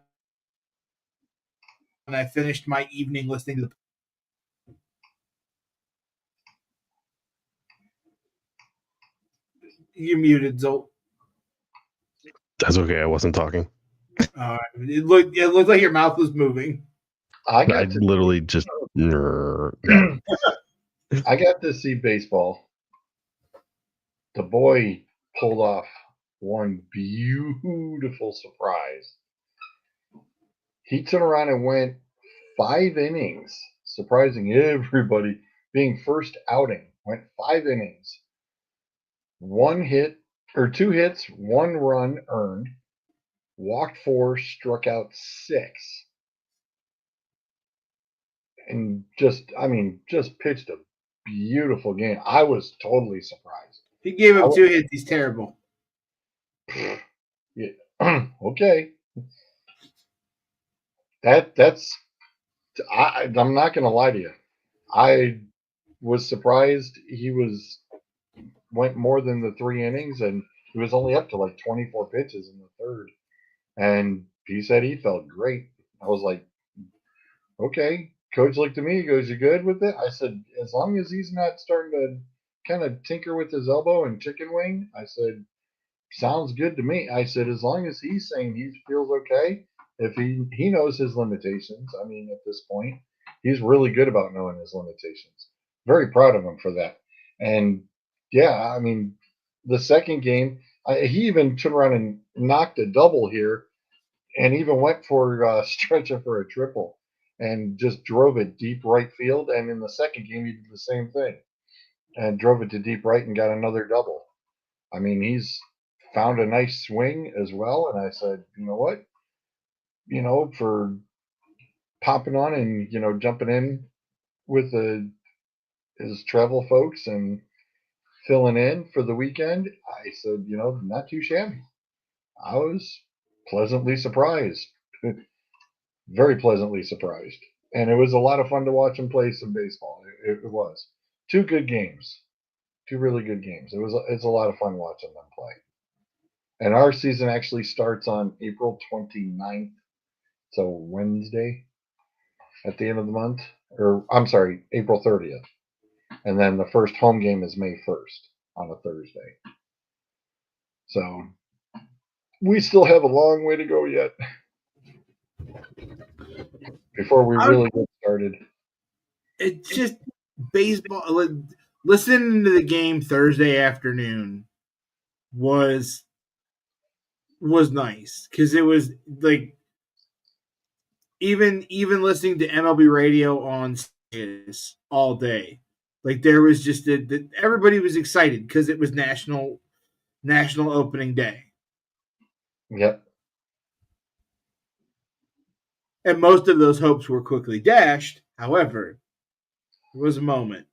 and I finished my evening listening to the. You muted, Zolt. That's okay. I wasn't talking. It looked like your mouth was moving. I I literally just. No. I got to see baseball. The boy pulled off one beautiful surprise. He turned around and went 5 innings, surprising everybody. Being first outing, went 5 innings, 1 hit or 2 hits, 1 run earned, walked 4, struck out 6, and just pitched a beautiful game. I was totally surprised. He gave him 2 hits. He's terrible. Yeah. Okay. That's I'm not gonna lie to you. I was surprised he went more than the 3 innings, and he was only up to like 24 pitches in the third. And he said he felt great. I was like, okay. Coach looked at me. He goes, "You good with it?" I said, "As long as he's not starting to kind of tinker with his elbow and chicken wing," I said, "sounds good to me." I said, "As long as he's saying he feels okay, If he knows his limitations. I mean, at this point, he's really good about knowing his limitations. Very proud of him for that. And yeah, I mean, the second game, he even turned around and knocked a double here, and even went for stretching for a triple, and just drove it deep right field. And in the second game, he did the same thing and drove it to deep right and got another double. I mean, he's found a nice swing as well. And I said, you know what? For popping on and jumping in with his travel folks and filling in for the weekend, I said, not too shabby. I was pleasantly surprised, very pleasantly surprised, and it was a lot of fun to watch him play some baseball. It was two good games, two really good games. It's a lot of fun watching them play. And our season actually starts on April 29th, so Wednesday at the end of the month, or I'm sorry, April 30th. And then the first home game is May 1st on a Thursday. So we still have a long way to go yet before we really get started. It's just baseball. Listening to the game Thursday afternoon was nice because it was like even listening to MLB radio on all day. Like there was just everybody was excited because it was national opening day. Yep. And most of those hopes were quickly dashed. However, there was a moment.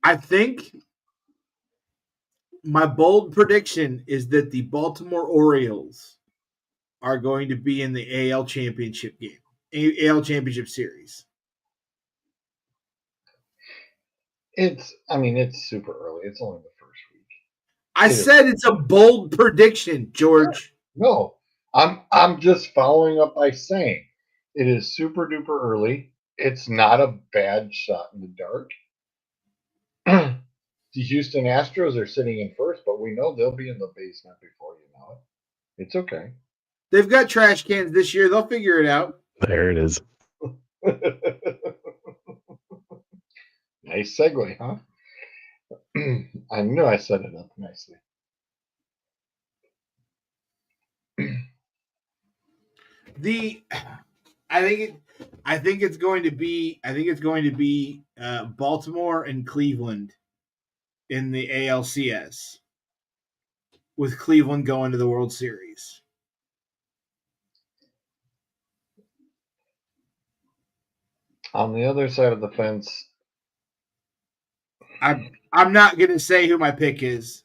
I think my bold prediction is that the Baltimore Orioles are going to be in the AL Championship game, AL Championship Series. It's super early. It's only the first week. I said it's a bold prediction, George. No, I'm just following up by saying it is super duper early. It's not a bad shot in the dark. The Houston Astros are sitting in first, but we know they'll be in the basement before you know it. It's okay. They've got trash cans this year. They'll figure it out. There it is. Nice segue, huh? I knew I set it up nicely. I think it's going to be Baltimore and Cleveland in the ALCS, with Cleveland going to the World Series. On the other side of the fence, I'm not going to say who my pick is.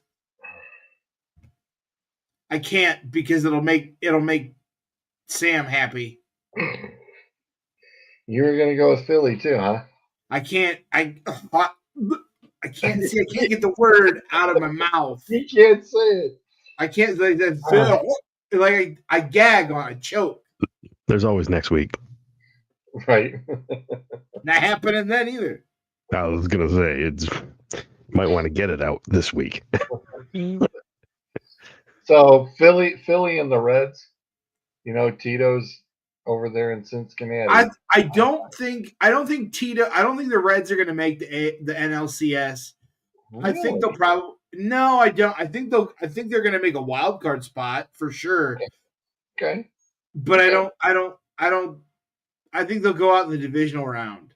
I can't because it'll make Sam happy. You're going to go with Philly too, huh? I can't get the word out of my mouth. You can't say it. I can't like that. Like I gag on a choke. There's always next week. Right. Not happening then either. I was gonna say you might want to get it out this week. So Philly and the Reds, Tito's over there in Cincinnati. I don't think the Reds are going to make the NLCS. Really? I think they'll probably no. I don't. I think they're going to make a wild card spot for sure. Okay. But okay. I don't. I think they'll go out in the divisional round.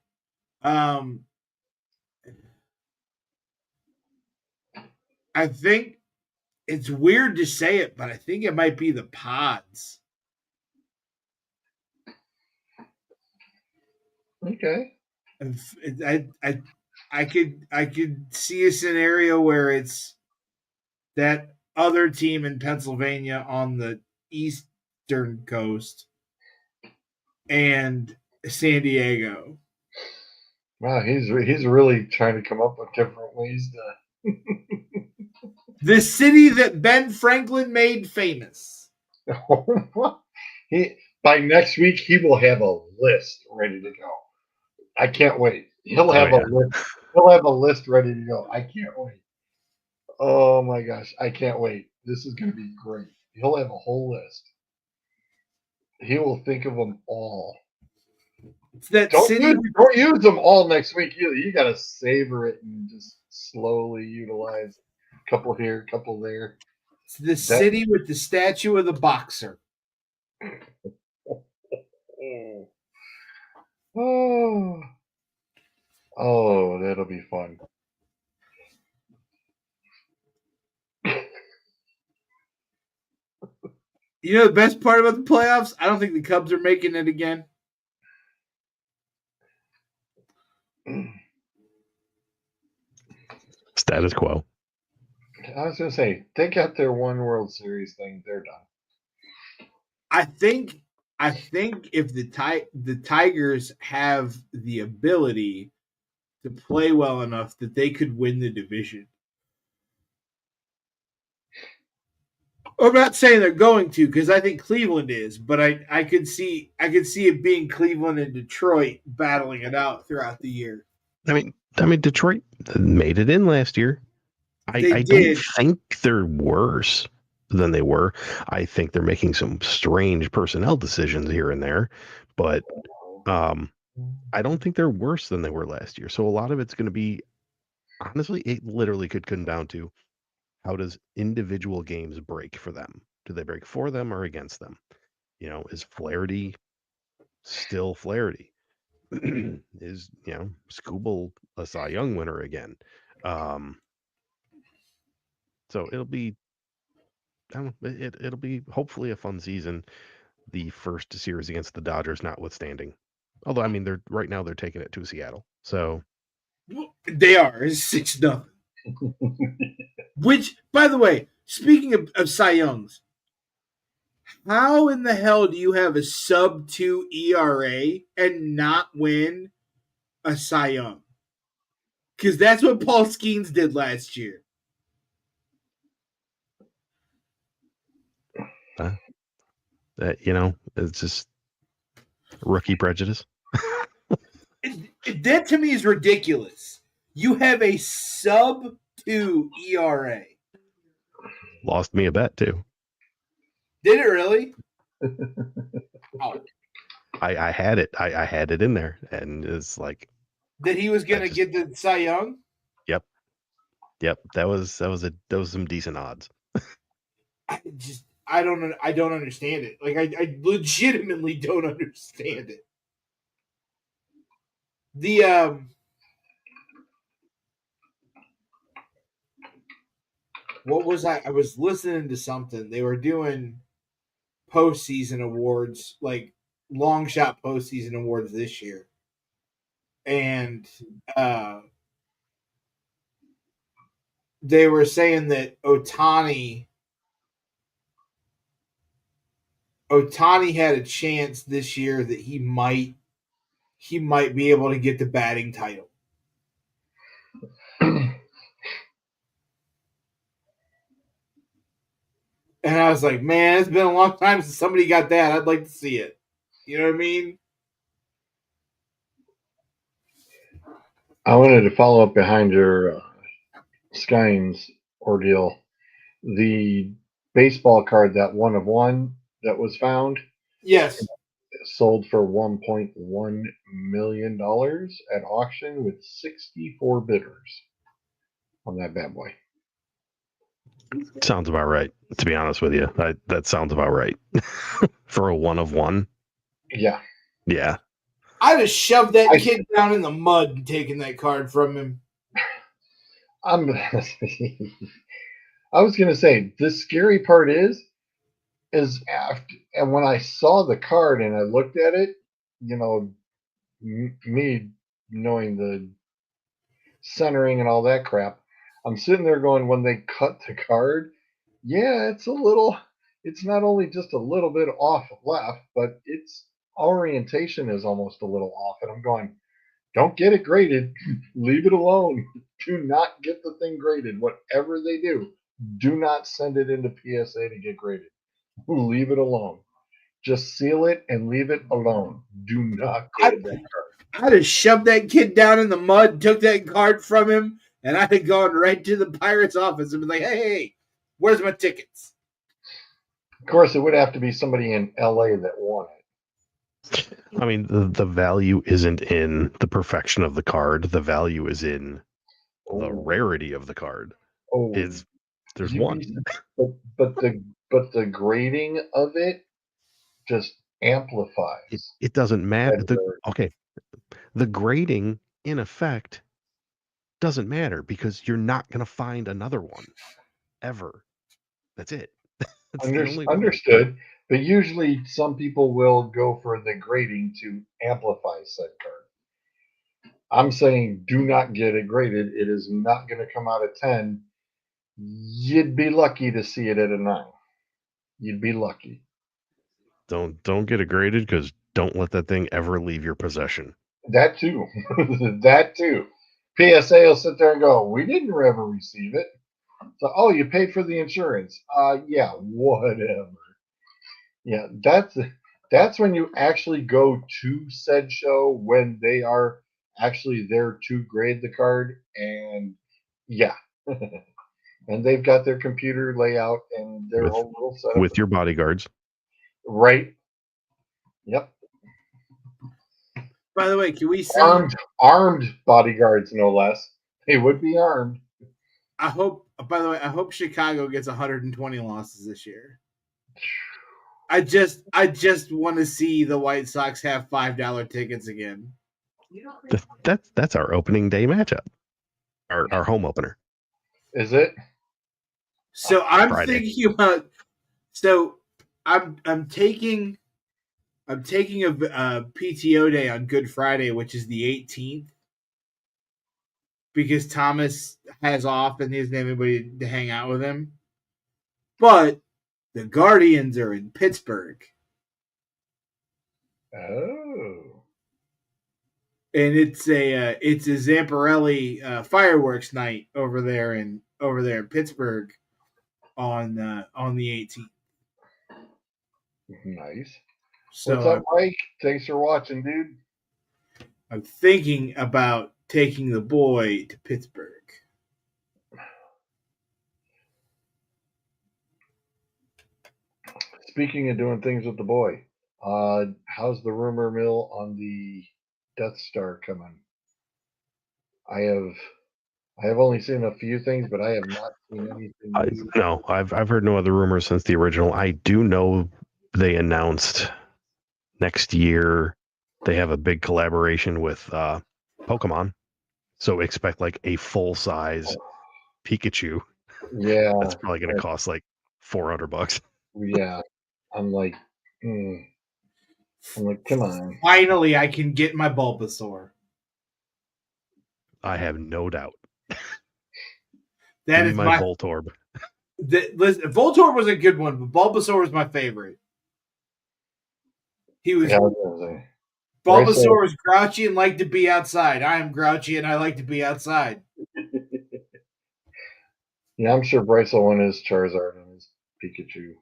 I think it's weird to say it, but I think it might be the Pods. Okay. I could see a scenario where it's that other team in Pennsylvania on the eastern coast and San Diego. Wow, he's really trying to come up with different ways to. The city that Ben Franklin made famous. By next week he will have a list ready to go. I can't wait. He'll have a list. He'll have a list ready to go. I can't wait. Oh my gosh, I can't wait. This is going to be great. He'll have a whole list. He will think of them all. It's that city. Don't use them all next week either. You got to savor it and just slowly utilize a couple here, a couple there. It's the city with the statue of the boxer. Oh, oh, that'll be fun. You know the best part about the playoffs? I don't think the Cubs are making it again. Status quo. I was going to say, they got their one World Series thing. They're done. I think if the Tigers have the ability to play well enough that they could win the division. I'm not saying they're going to because I think Cleveland is, but I could see it being Cleveland and Detroit battling it out throughout the year. I mean, Detroit made it in last year. I don't think they're worse than they were. I think they're making some strange personnel decisions here and there, but I don't think they're worse than they were last year. So a lot of it's going to be, honestly, it literally could come down to how does individual games break for them? Do they break for them or against them? You know, is Flaherty still Flaherty? Is, you know, Skubal a Cy Young winner again? So it'll be, I don't know, it'll be hopefully a fun season. The first series against the Dodgers notwithstanding. Although, I mean, they're taking it to Seattle. So they are 6-0. Which, by the way, speaking of Cy Youngs, how in the hell do you have a sub-2 ERA and not win a Cy Young? Because that's what Paul Skeens did last year. You know, it's just rookie prejudice. That to me is ridiculous. You have a sub-2 ERA. Lost me a bet too. Did it really? Oh. I had it. I had it in there, and it's like that he was going to get the Cy Young. Yep. That was some decent odds. I don't understand it. Like I legitimately don't understand it. The what was I was listening to something. They were doing postseason awards, like long shot postseason awards this year. And they were saying that Ohtani had a chance this year that he might be able to get the batting title. And I was like, man, it's been a long time since somebody got that. I'd like to see it. You know what I mean? I wanted to follow up behind your Skynes ordeal. The baseball card, that 1 of 1 that was found. Yes. Sold for $1.1 million at auction with 64 bidders on that bad boy. Sounds about right, to be honest with you. That sounds about right. For a 1 of 1. Yeah. Yeah. I'd have shoved that kid down in the mud and taken that card from him. I was going to say, the scary part is after, and when I saw the card and I looked at it, you know, me knowing the centering and all that crap, I'm sitting there going, when they cut the card, yeah, it's not only just a little bit off left, but its orientation is almost a little off. And I'm going, don't get it graded. Leave it alone. Do not get the thing graded. Whatever they do not send it into PSA to get graded. Leave it alone. Just seal it and leave it alone. Do not grade that card. I'd have shoved that kid down in the mud, took that card from him, and I'd have gone right to the Pirates office and been like, hey, where's my tickets? Of course, it would have to be somebody in LA that won it. I mean, the value isn't in the perfection of the card. The value is in the rarity of the card. There's you'd one. be- but the grading of it just amplifies. It doesn't matter. that rarity. Okay, the grading in effect doesn't matter because you're not going to find another one ever. That's it. That's the only one. Understood. But usually, some people will go for the grading to amplify said card. I'm saying do not get it graded. It is not going to come out of 10. You'd be lucky to see it at a 9. You'd be lucky. Don't get it graded because don't let that thing ever leave your possession. That too. That too. PSA will sit there and go, we didn't ever receive it. So, oh, you paid for the insurance. Yeah, whatever. Yeah, that's when you actually go to said show when they are actually there to grade the card, and yeah, and they've got their computer layout and their whole little setup with your bodyguards. right. Yep. By the way, can we see armed bodyguards, no less. They would be armed. I hope Chicago gets 120 losses this year. I just want to see the White Sox have $5 tickets again. That's our opening day matchup. Our home opener. Is it? So I'm Friday. thinking about. So I'm taking a PTO day on Good Friday, which is the 18th, because Thomas has off and he doesn't have anybody to hang out with him. But the Guardians are in Pittsburgh. Oh. And it's a Zamparelli fireworks night over there in Pittsburgh on the 18th. Nice. So what's up, Mike? Thanks for watching, dude. I'm thinking about taking the boy to Pittsburgh. Speaking of doing things with the boy, how's the rumor mill on the Death Star coming? I have only seen a few things, but I have not seen anything. No, I've heard no other rumors since the original. I do know they announced next year they have a big collaboration with Pokemon, so expect like a full size Pikachu. Yeah, that's probably going to cost like $400. Yeah, I'm like, come on. Finally, I can get my Bulbasaur. I have no doubt. That Give is me my Voltorb. Listen, Voltorb was a good one, but Bulbasaur was my favorite. He was. Yeah, Bulbasaur was grouchy and liked to be outside. I am grouchy and I like to be outside. Yeah, I'm sure Bryce will win his Charizard and his Pikachu.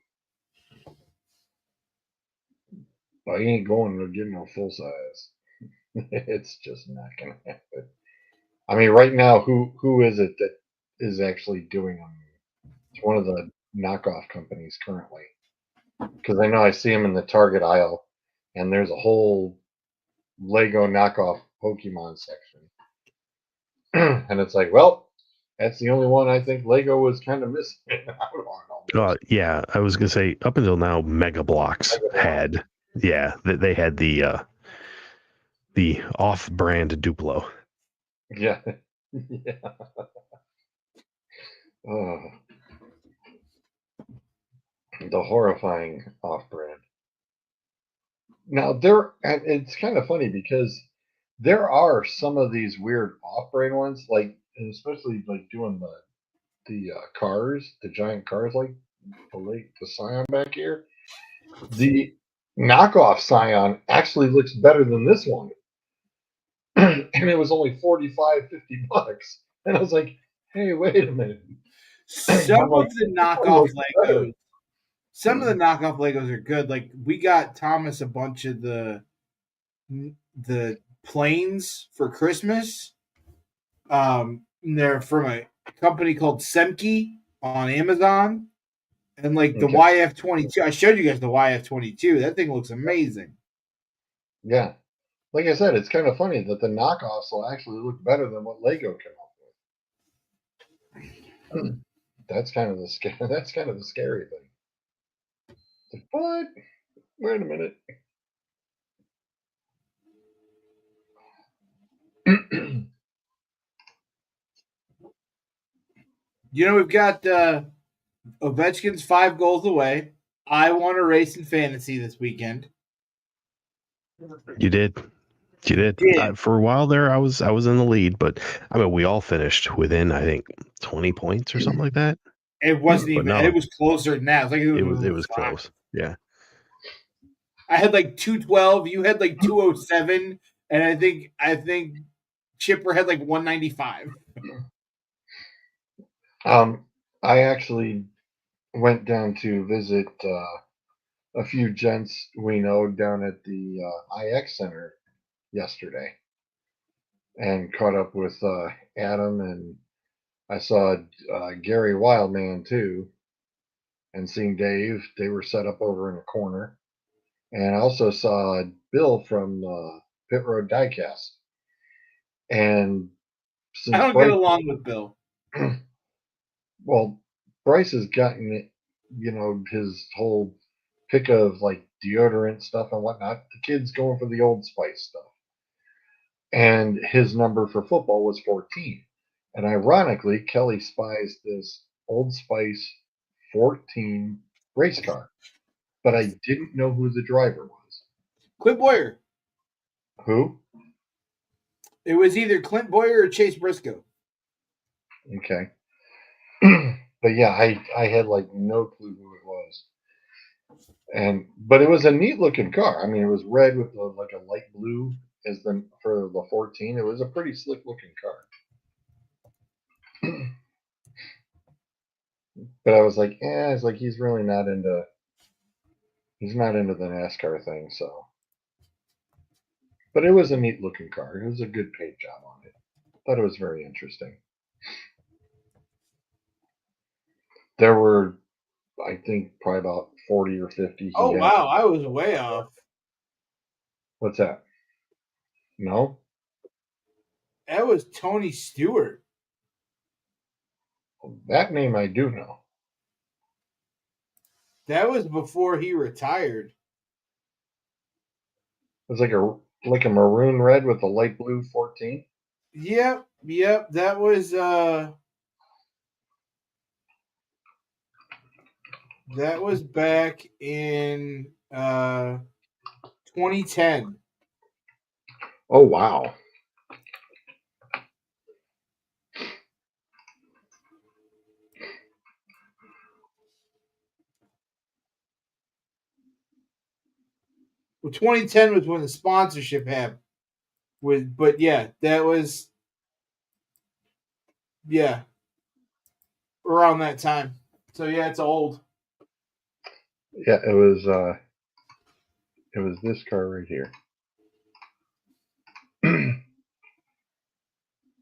But he ain't going to get no full size. It's just not going to happen. I mean, right now, who is it that is actually doing them? It's one of the knockoff companies currently. Because I know I see them in the Target aisle, and there's a whole Lego knockoff Pokemon section. And it's like, well, that's the only one I think Lego was kind of missing. Yeah, I was gonna say up until now, Mega Bloks had, they had the off-brand Duplo. Yeah, yeah. Oh, the horrifying off-brand. Now it's kind of funny because there are some of these weird off-brand ones, like especially like doing the cars, the giant cars, like the Scion back here. The knockoff Scion actually looks better than this one. And it was only $45, $50. And I was like, hey, wait a minute. Some of the knockoff Legos are good. Like we got Thomas a bunch of the planes for Christmas. And they're from a company called Semke on Amazon. And like the Okay. YF-22, I showed you guys the YF-22. That thing looks amazing. Yeah. Like I said, it's kind of funny that the knockoffs will actually look better than what Lego came up with. That's kind of the scary thing. Like, what? Wait a minute. We've got Ovechkin's 5 goals away. I won a race in fantasy this weekend. You did. You did. For a while there, I was in the lead, but I mean, we all finished within, I think, 20 points or something like that. It wasn't But even. no, It was closer than that. It was close. Yeah. I had like 212. You had like 207, and I think Chipper had like 195. I actually went down to visit a few gents we know down at the IX Center yesterday, and caught up with Adam, and I saw Gary Wildman too, and seeing Dave. They were set up over in a corner, and I also saw Bill from Pit Road Diecast. And I since don't get along with Bill. Well, Bryce has gotten, his whole pick of like deodorant stuff and whatnot. The kid's going for the Old Spice stuff. And his number for football was 14. And ironically, Kelly spies this Old Spice 14 race car. But I didn't know who the driver was. Clint Boyer. Who? It was either Clint Boyer or Chase Briscoe. Okay. But yeah, I had like no clue who it was. But it was a neat looking car. I mean, it was red with like a light blue as for the 14. It was a pretty slick looking car. But I was like, it's like he's really not into the NASCAR thing, so. But it was a neat looking car. It was a good paint job on it. Thought it was very interesting. There were, I think, probably about 40 or 50. Oh wow, I was way off. What's that? No? That was Tony Stewart. That name I do know. That was before he retired. It was like a maroon red with a light blue 14. Yep. That was back in 2010. Oh wow. Well, 2010 was when the sponsorship happened. But yeah, that was around that time. So yeah, it's old. Yeah, it was this car right here.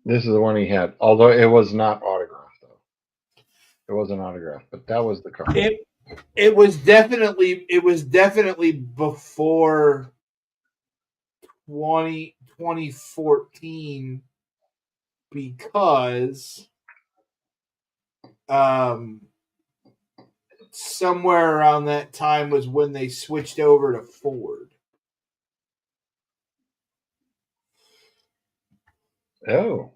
This is the one he had, although it was not autographed though. It wasn't autographed, but that was the car. It was definitely before 2014 because somewhere around that time was when they switched over to Ford. Oh.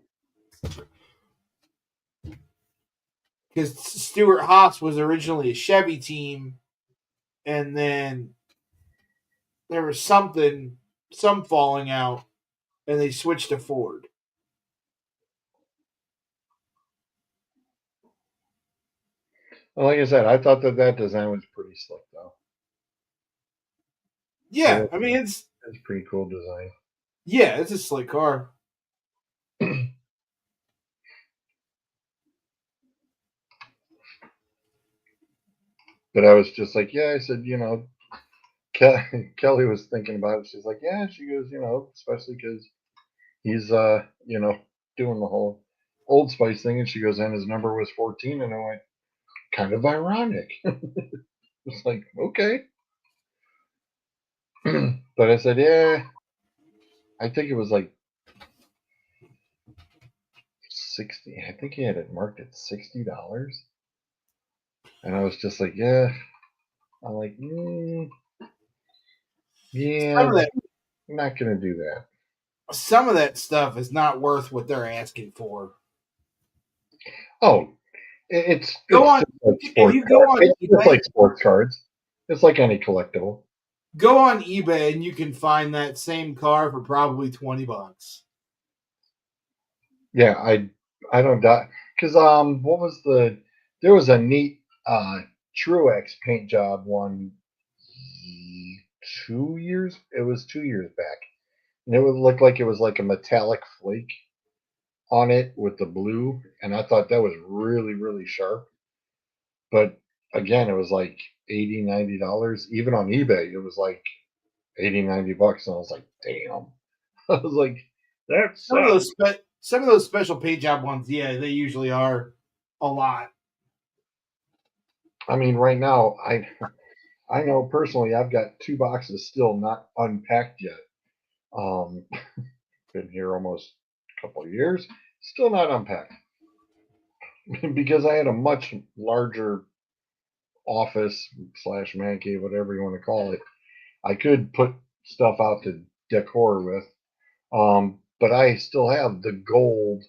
Because Stuart Haas was originally a Chevy team, and then there was some falling out, and they switched to Ford. Well, like I said, I thought that design was pretty slick though. Yeah, I mean it's a pretty cool design. Yeah, it's a slick car. But I was just like, I said, Kelly was thinking about it. She's like, she goes, especially because he's, doing the whole Old Spice thing, and she goes, and his number was 14, and I went, kind of ironic. It's like, okay. But I said, yeah, I think it was like 60. I think he had it marked at $60. And I was just like, yeah. I'm like, yeah, Some of that, I'm not going to do that. some of that stuff is not worth what they're asking for. Oh, it's Go on. just like If sports you go cards. on It's just eBay, like sports cards. It's like any collectible. go on eBay and you can find that same car for probably $20. Yeah, I don't doubt, because what was there was a neat Truex paint job one 2 years. It was 2 years back, and it would look like it was like a metallic flake on it with the blue, and I thought that was really really sharp. But again, it was like $80-$90. Even on eBay, it was like $80-$90, and I was like, damn. I was like, that Some of sucks. those special paint job ones, yeah, they usually are a lot. I mean, right now, I know personally I've got 2 boxes still not unpacked yet. Been here almost a couple of years, still not unpacked because I had a much larger office slash man cave, whatever you want to call it. I could put stuff out to decor with, but I still have the gold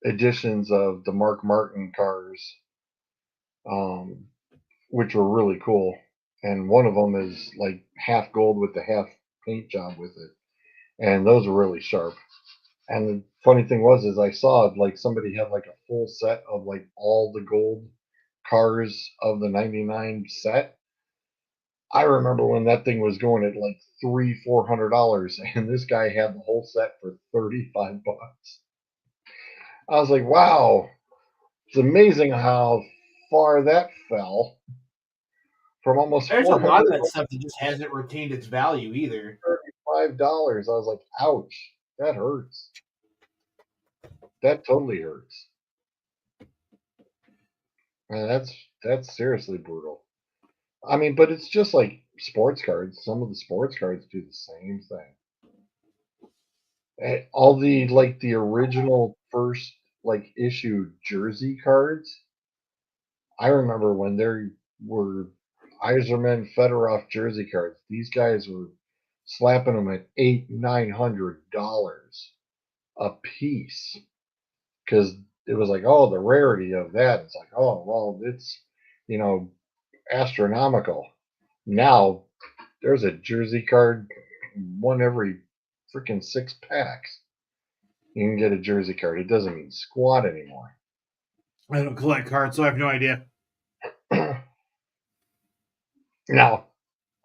editions of the Mark Martin cars, um, which were really cool. And one of them is like half gold with the half paint job with it, and those are really sharp. And the funny thing was, is I saw like somebody had like a full set of like all the gold cars of the '99 set. I remember when that thing was going at like $300-$400, and this guy had the whole set for $35. I was like, wow, it's amazing how far that fell from almost There's a lot of $400 that stuff that just hasn't retained its value either. $35. I was like, ouch, that hurts. That totally hurts. And that's seriously brutal. I mean, but it's just like sports cards. Some of the sports cards do the same thing. All the like the original first like issue jersey cards. I remember when there were Iserman Fedorov jersey cards. These guys were slapping them at $800-$900 a piece because it was like, oh, the rarity of that. It's like, oh, well, it's you know astronomical. Now there's a jersey card one every freaking 6 packs. You can get a jersey card. It doesn't mean squat anymore. I don't collect cards, so I have no idea. Now,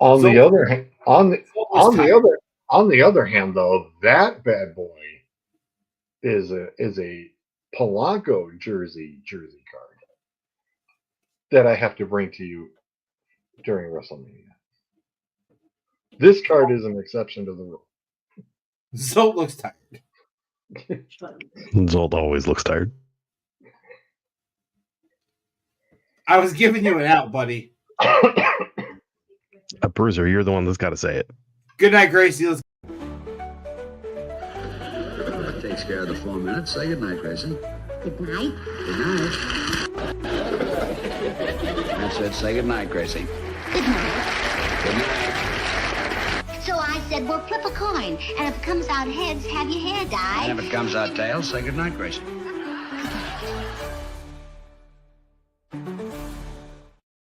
on the other hand, on the other hand, though, that bad boy is a Polanco jersey card that I have to bring to you during WrestleMania. This card is an exception to the rule. Zolt looks tired. Zolt always looks tired. I was giving you an out, buddy. Bruiser, you're the one that's got to say it. Good night, Gracie. Let's That takes care of the 4 minutes. Say good night, Grayson. Good night. Good night. That's it. Say good night, Gracie. Good night. Good night. So I said, well, flip a coin, and if it comes out heads, have your hair dyed. And if it comes out tails, say good night, Gracie.